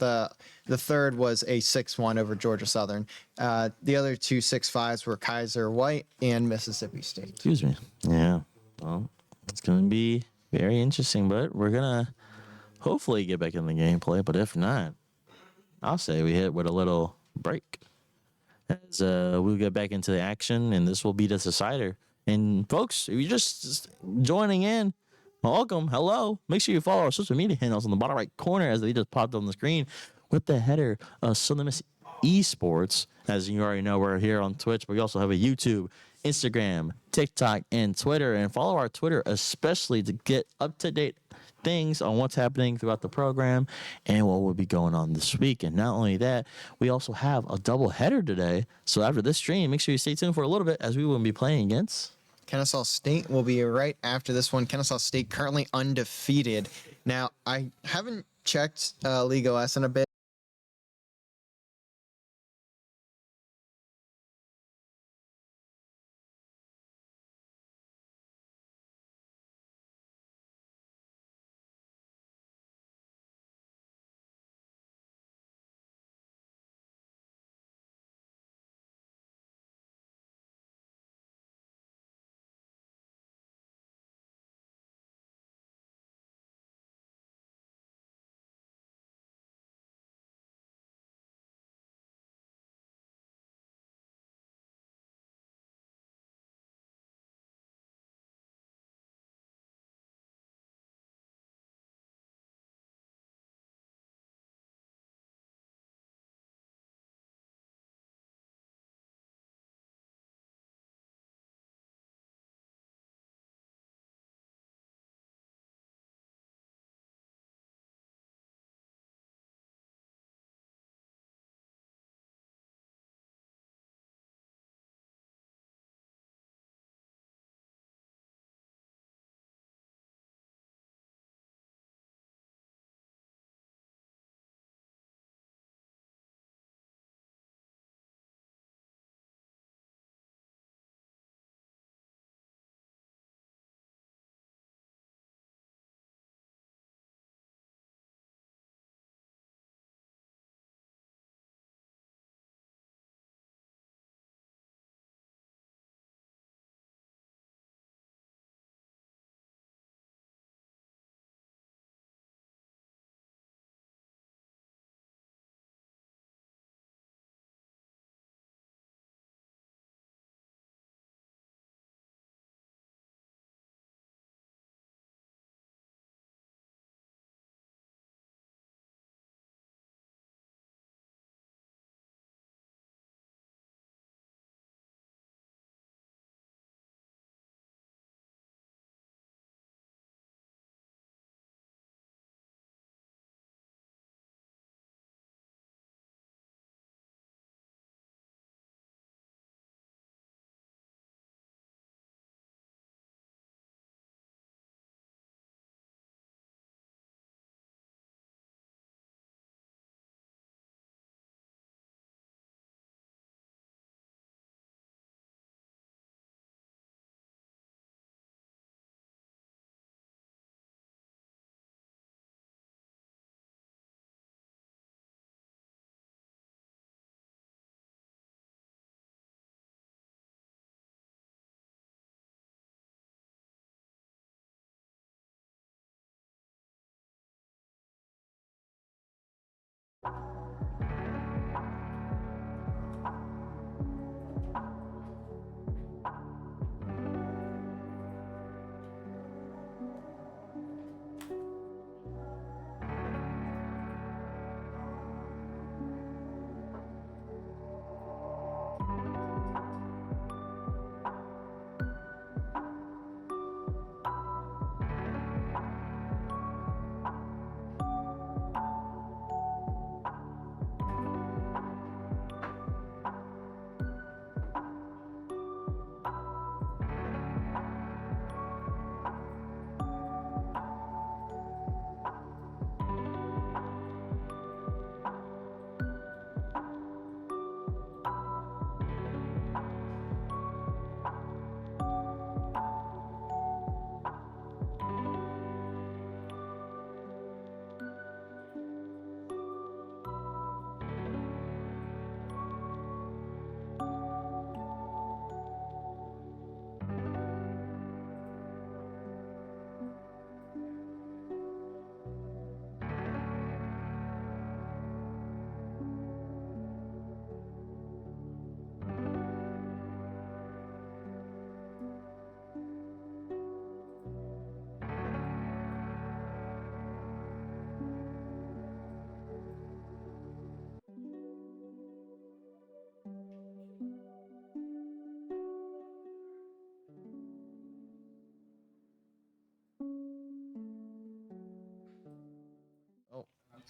The third was a 6-1 over Georgia Southern. The other 2 6-5s were Kaiser White and Mississippi State. Excuse me. Yeah. Well, it's going to be very interesting, but we're going to hopefully get back in the gameplay. But if not, I'll say we hit with a little break as we'll get back into the action, and this will be the decider. And folks, if you're just joining in, welcome, hello. Make sure you follow our social media handles on the bottom right corner as they just popped on the screen with the header Southern Miss Esports. As you already know, we're here on Twitch, but we also have a YouTube, Instagram, TikTok, and Twitter. And follow our Twitter especially to get up-to-date things on what's happening throughout the program and what will be going on this week. And not only that, we also have a double header today. So after this stream, make sure you stay tuned for a little bit as we will be playing against Kennesaw State. Will be right after this one. Kennesaw State currently undefeated. Now, I haven't checked League OS in a bit.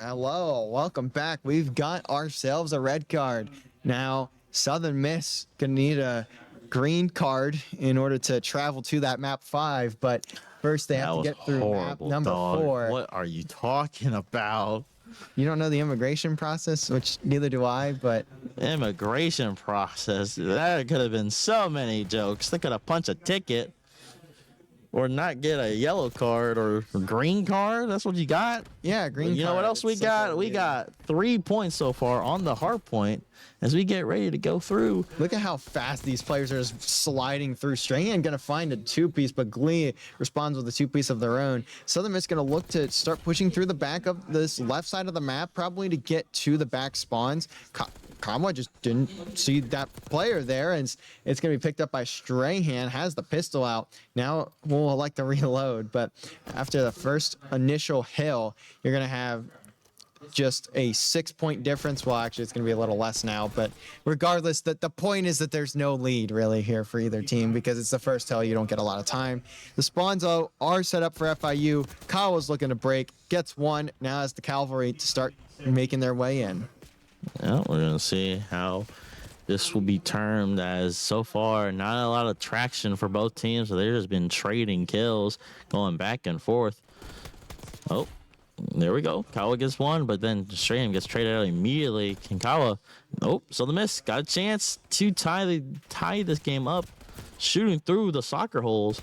Hello, welcome back. We've got ourselves a red card. Now, Southern Miss gonna need a green card in order to travel to that map 5, but first they have That to was get through map horrible, number dog. 4. What are you talking about? You don't know the immigration process, which neither do I, but Immigration process. That could have been so many jokes. They could have punched a ticket or not get a yellow card or green card. That's what you got. yeah, green You know what card, else we it's got? simple, We yeah. got 3 points so far on the hard point as we get ready to go through. Look at how fast these players are just sliding through. Strahan gonna find a 2-piece, but Glee responds with a 2-piece of their own. Southern Miss gonna look to start pushing through the back of this left side of the map, probably to get to the back spawns. Kamwa just didn't see that player there, and it's gonna be picked up by Strahan. Has the pistol out. Now we'll elect to reload, but after the first initial hill, you're gonna have just a 6-point difference. Well, actually, it's going to be a little less now, but regardless, the point is that there's no lead really here for either team because it's the first hill. You don't get a lot of time. The spawns are set up for FIU. Kawa's looking to break, gets one. Now has the cavalry to start making their way in. Yeah, we're gonna see how this will be termed, as so far not a lot of traction for both teams. So they've just been trading kills, going back and forth. Oh, there we go. Kawa gets one, but then Strahan gets traded out immediately. Can Kawa? Oh, so the miss got a chance to tie this game up, shooting through the soccer holes.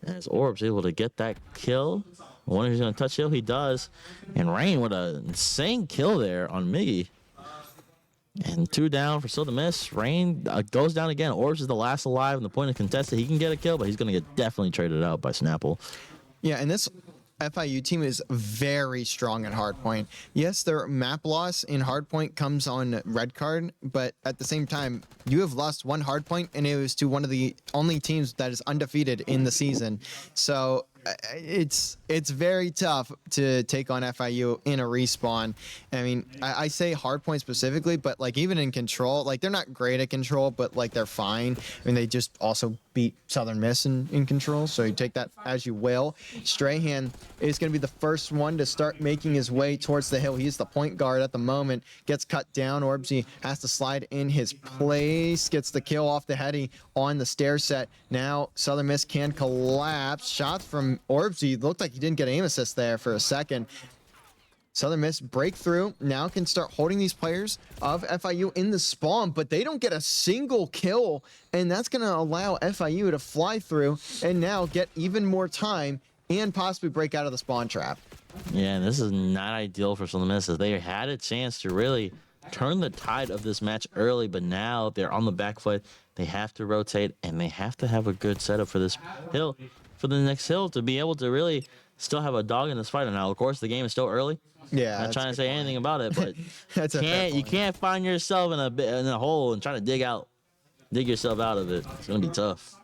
As Orb's able to get that kill. I wonder who's gonna touch hill. He does, and Rain with an insane kill there on Miggy. And 2 down for still the miss. Rain goes down again. Orbs is the last alive, and the point is contested. He can get a kill, but he's gonna get definitely traded out by Snapple. Yeah, and this FIU team is very strong at hardpoint. Yes, their map loss in hardpoint comes on red card, but at the same time, you have lost one hardpoint, and it was to one of the only teams that is undefeated in the season. So it's very tough to take on FIU in a respawn. I mean, I say hardpoint specifically, but like even in control, like they're not great at control, but like they're fine. I mean, they just also beat Southern Miss in control, so you take that as you will. Strahan is going to be the first one to start making his way towards the hill. He's the point guard at the moment. Gets cut down. Orbsy has to slide in his place. Gets the kill off the heady on the stair set. Now Southern Miss can collapse. Shots from Orbsy. Looked like he didn't get aim assist there for a second. Southern Miss breakthrough, now can start holding these players of FIU in the spawn, but they don't get a single kill, and that's going to allow FIU to fly through and now get even more time and possibly break out of the spawn trap. Yeah, and this is not ideal for Southern Miss, as they had a chance to really turn the tide of this match early, but now they're on the back foot. They have to rotate, and they have to have a good setup for this hill, for the next hill, to be able to really still have a dog in this fight. And now, of course, the game is still early. Yeah, Not trying to say anything about it, but that's a fair you point. can't find yourself in a hole and try to dig yourself out of it. It's gonna be tough.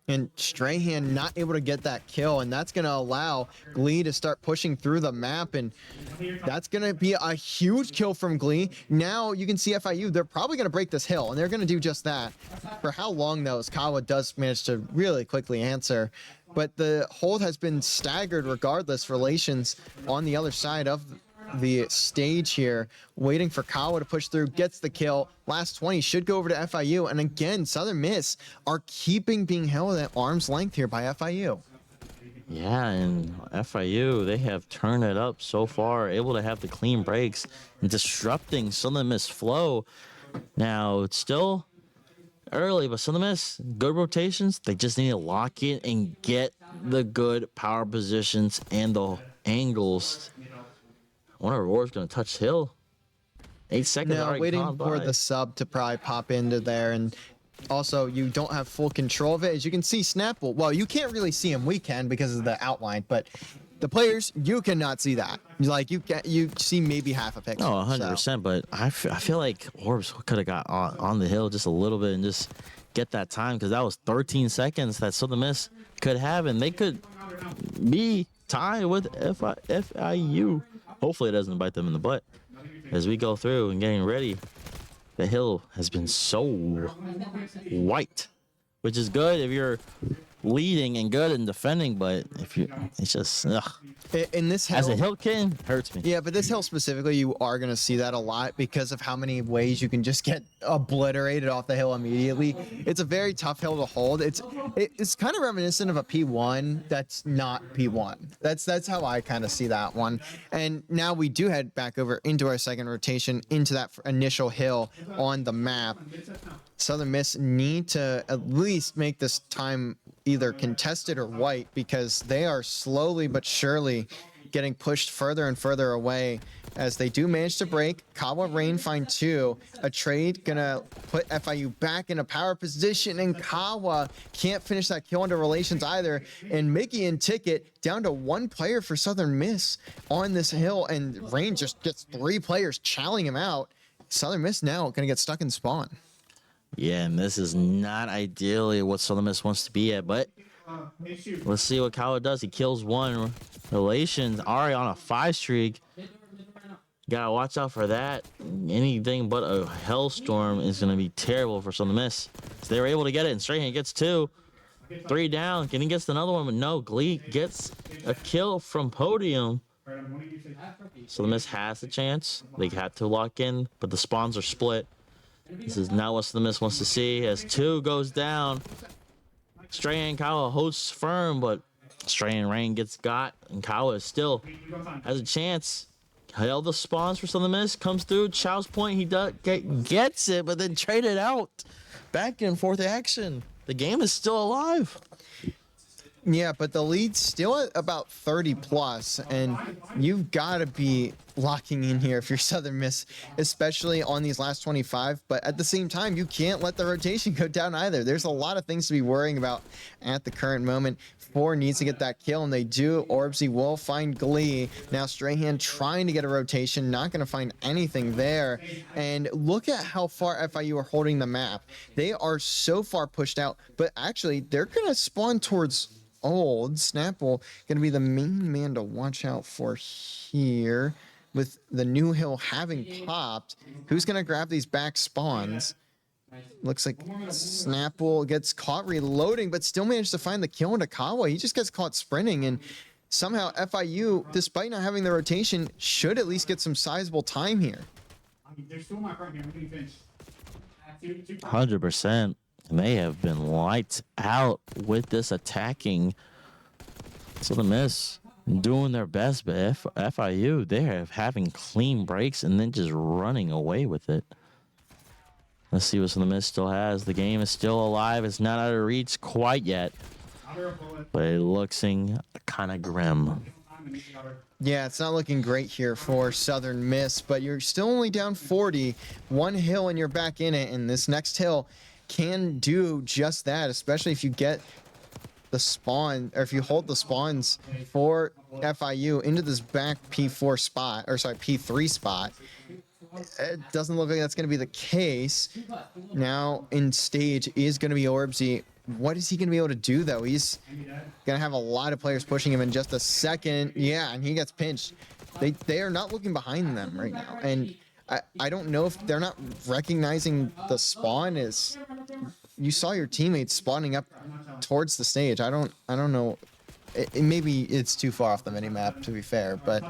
And Strahan not able to get that kill, and that's going to allow Glee to start pushing through the map, and that's going to be a huge kill from Glee. Now you can see FIU, they're probably going to break this hill, and they're going to do just that. For how long, though, as Kawa does manage to really quickly answer, but the hold has been staggered regardless. Relations on the other side of the stage here, waiting for Kawa to push through, gets the kill. Last 20 should go over to FIU, and again, Southern Miss are keeping being held at arm's length here by FIU. Yeah, and FIU, they have turned it up so far, able to have the clean breaks and disrupting Southern Miss flow. Now, it's still early, but Southern Miss, good rotations. They just need to lock in and get the good power positions and the angles. I wonder if Roar's going to touch hill. 8 seconds Now, already waiting gone for by. the sub to probably pop into there, and also you don't have full control of it. As you can see, Snapple, well, you can't really see him. We can because of the outline, but the players, you cannot see that. Like, you see maybe half a pixel. No, 100%, but I feel like Orbs could have got on the hill just a little bit and just get that time, because that was 13 seconds that Southern Miss could have, and they could be tied with FIU. Hopefully it doesn't bite them in the butt as we go through and getting ready. The hill has been so white, which is good if you're leading and good in defending, but if you, it's just In this as a hill, hill kid, hurts me. yeah, but this hill specifically, you are going to see that a lot because of how many ways you can just get obliterated off the hill immediately. It's a very tough hill to hold. It's kind of reminiscent of a P1 that's not P1. That's how I kind of see that one. And now we do head back over into our second rotation into that initial hill on the map. Southern Miss need to at least make this time either contested or white because they are slowly but surely getting pushed further and further away as they do manage to break. Kawa Rain find 2. A trade gonna put FIU back in a power position, and Kawa can't finish that kill into relations either. And Mickey and Ticket down to 1 player for Southern Miss on this hill, and Rain just gets 3 players chowing him out. Southern Miss now gonna get stuck in spawn. Yeah, and this is not ideally what Southern Miss wants to be at, but let's see what Kawa does. He kills 1. Relations already on a 5 streak. Gotta watch out for that. Anything but a hellstorm is gonna be terrible for Southern Miss. So they were able to get it, and Strahan gets 2. 3 down. Can he get another one? But no, Glee gets a kill from Podium. Southern Miss has a chance. They had to lock in, but the spawns are split. This is not what Southern Miss wants to see as 2 goes down. Strahan Kawa hosts firm, but Strahan Rain gets got, and Kawa still has a chance. Held the spawns for Southern Miss, comes through, Chow's point, he gets it, but then traded out. Back in 4th action. The game is still alive. Yeah, but the lead's still at about 30 plus, and you've got to be locking in here if you're Southern Miss, especially on these last 25. But at the same time, you can't let the rotation go down either. There's a lot of things to be worrying about at the current moment. 4 needs to get that kill, and they do. Orbsy will find Glee. Now Strahan trying to get a rotation, not going to find anything there. And look at how far FIU are holding the map. They are so far pushed out, but actually they're going to spawn towards Old. Snapple going to be the main man to watch out for here with the new hill having popped. Who's going to grab these back spawns? Looks like Snapple gets caught reloading, but still managed to find the kill into Kawa. He just gets caught sprinting, and somehow FIU, despite not having the rotation, should at least get some sizable time here. 100%. And they have been lights out with this attacking. Southern Miss doing their best, but FIU, they're having clean breaks and then just running away with it. Let's see what Southern Miss still has. The game is still alive. It's not out of reach quite yet, but it looks kind of grim. Yeah, it's not looking great here for Southern Miss, but you're still only down 40. 1 hill and you're back in it, and this next hill can do just that, especially if you get the spawn, or if you hold the spawns for FIU into this back P4 spot, or sorry, P3 spot. It doesn't look like that's going to be the case. Now in stage is going to be Orbsy. What is he going to be able to do, though? He's going to have a lot of players pushing him in just a second. Yeah, and he gets pinched. They are not looking behind them right now. And I don't know if they're not recognizing the spawn is. You saw your teammates spawning up towards the stage. I don't know. Maybe it's too far off the minimap, to be fair, but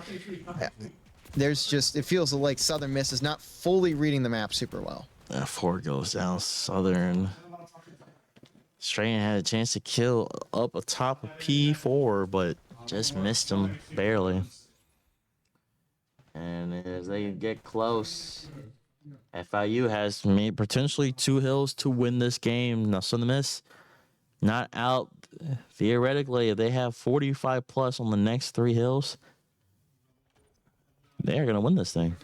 there's just, it feels like Southern Miss is not fully reading the map super well. 4 goes down Southern. Strahan had a chance to kill up atop of P4, but just missed him barely. And as they get close, FIU has made potentially 2 hills to win this game. Now Southern Miss not out. Theoretically, if they have 45 plus on the next 3 hills, they're going to win this thing.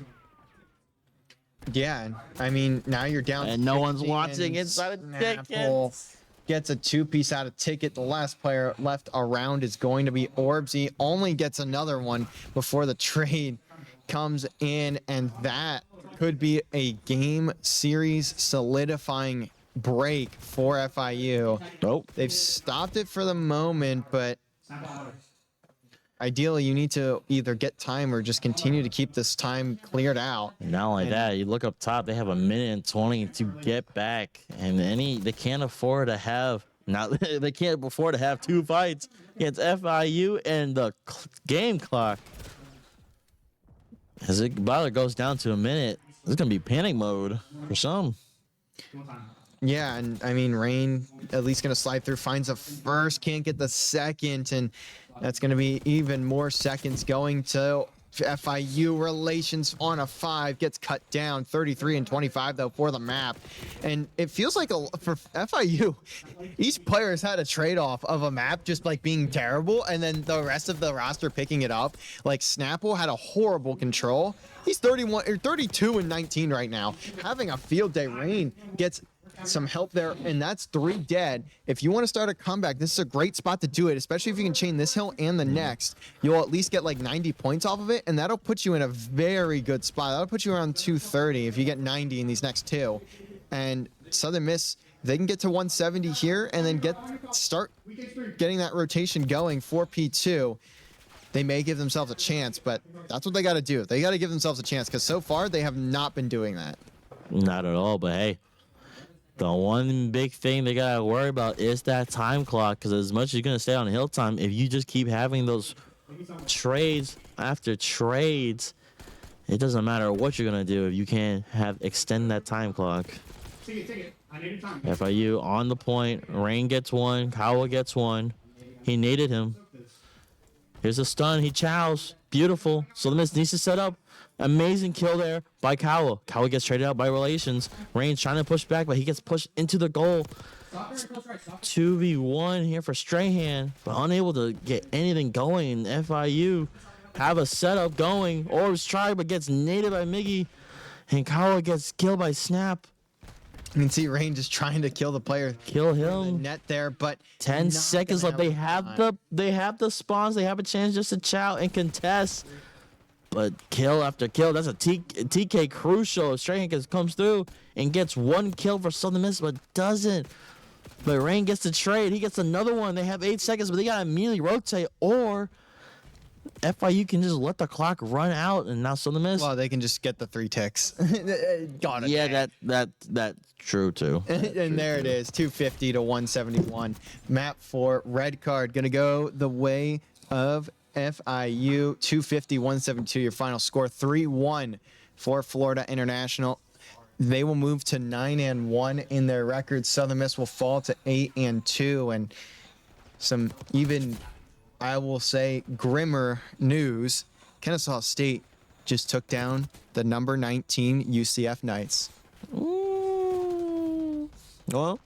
Yeah, I mean, now you're down. And no one's 15, watching inside of tickets. Gets a 2-piece out of Ticket. The last player left around is going to be Orbsy. Only gets another one before the trade comes in, and that could be a game series solidifying break for FIU. Nope. They've stopped it for the moment, but ideally you need to either get time or just continue to keep this time cleared out. And not only that, you look up top, they have 1 minute and 20 to get back, and they can't afford to have Now they can't afford to have 2 fights against FIU and the game clock. As it about goes down to a minute, it's gonna be panic mode for some. Yeah, and I mean, Rain at least going to slide through, finds a first, can't get the second, and that's going to be even more seconds going to FIU. Relations on a 5 gets cut down, 33 and 25 though for the map, and it feels like for FIU, each player has had a trade-off of a map just like being terrible, and then the rest of the roster picking it up. Like Snapple had a horrible control. He's 31 or 32 and 19 right now, having a field day. Rain gets some help there, and that's 3 dead. If you want to start a comeback, this is a great spot to do it, especially if you can chain this hill and the next. You'll at least get like 90 points off of it, and that'll put you in a very good spot. That'll put you around 230 if you get 90 in these next 2. And Southern Miss, they can get to 170 here and then start getting that rotation going for P2. They may give themselves a chance, but that's what they got to do. They got to give themselves a chance, because so far they have not been doing that. Not at all, but hey, the one big thing they gotta worry about is that time clock, because as much as you're gonna stay on hill time, if you just keep having those trades after trades, it doesn't matter what you're gonna do if you can't extend that time clock. FIU on the point, Rain gets 1, Kawa gets 1. He needed him. Here's a stun, he chows. Beautiful. So the Miss needs to set up. Amazing kill there by Kawa. Kawa gets traded out by Relations. Rain's trying to push back, but he gets pushed into the goal. 2v1 here for Strahan, but unable to get anything going. FIU have a setup going. Orbs try, but gets naded by Miggy. And Kawa gets killed by Snap. You can see Rain just trying to kill the player. Kill The him. net there, but 10 not seconds gonna left. time. They have the spawns. They have a chance just to chow and contest. But kill after kill, that's a TK crucial. Strahan comes through and gets 1 kill for Southern Miss, but doesn't. But Rain gets the trade. He gets another one. They have 8 seconds, but they gotta immediately rotate, or FIU can just let the clock run out, and now Southern Miss. Well, they can just get the 3 ticks. Got it. Yeah, that's true too. And there it is, 250 to 171. Map 4, red card, gonna go the way of FIU. 250, 172, your final score. 3-1 for Florida International. They will move to 9-1 in their record. Southern Miss will fall to 8-2, and some even, I will say, grimmer news. Kennesaw State just took down the number 19 UCF Knights. Ooh. Well,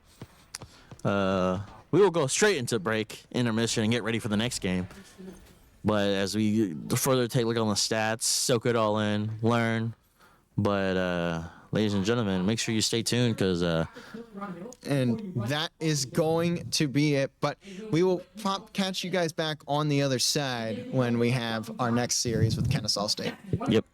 we will go straight into break, intermission, and get ready for the next game. But as we further take a look on the stats, soak it all in, learn. But ladies and gentlemen, make sure you stay tuned, because And that is going to be it. But we will catch you guys back on the other side when we have our next series with Kennesaw State. yep.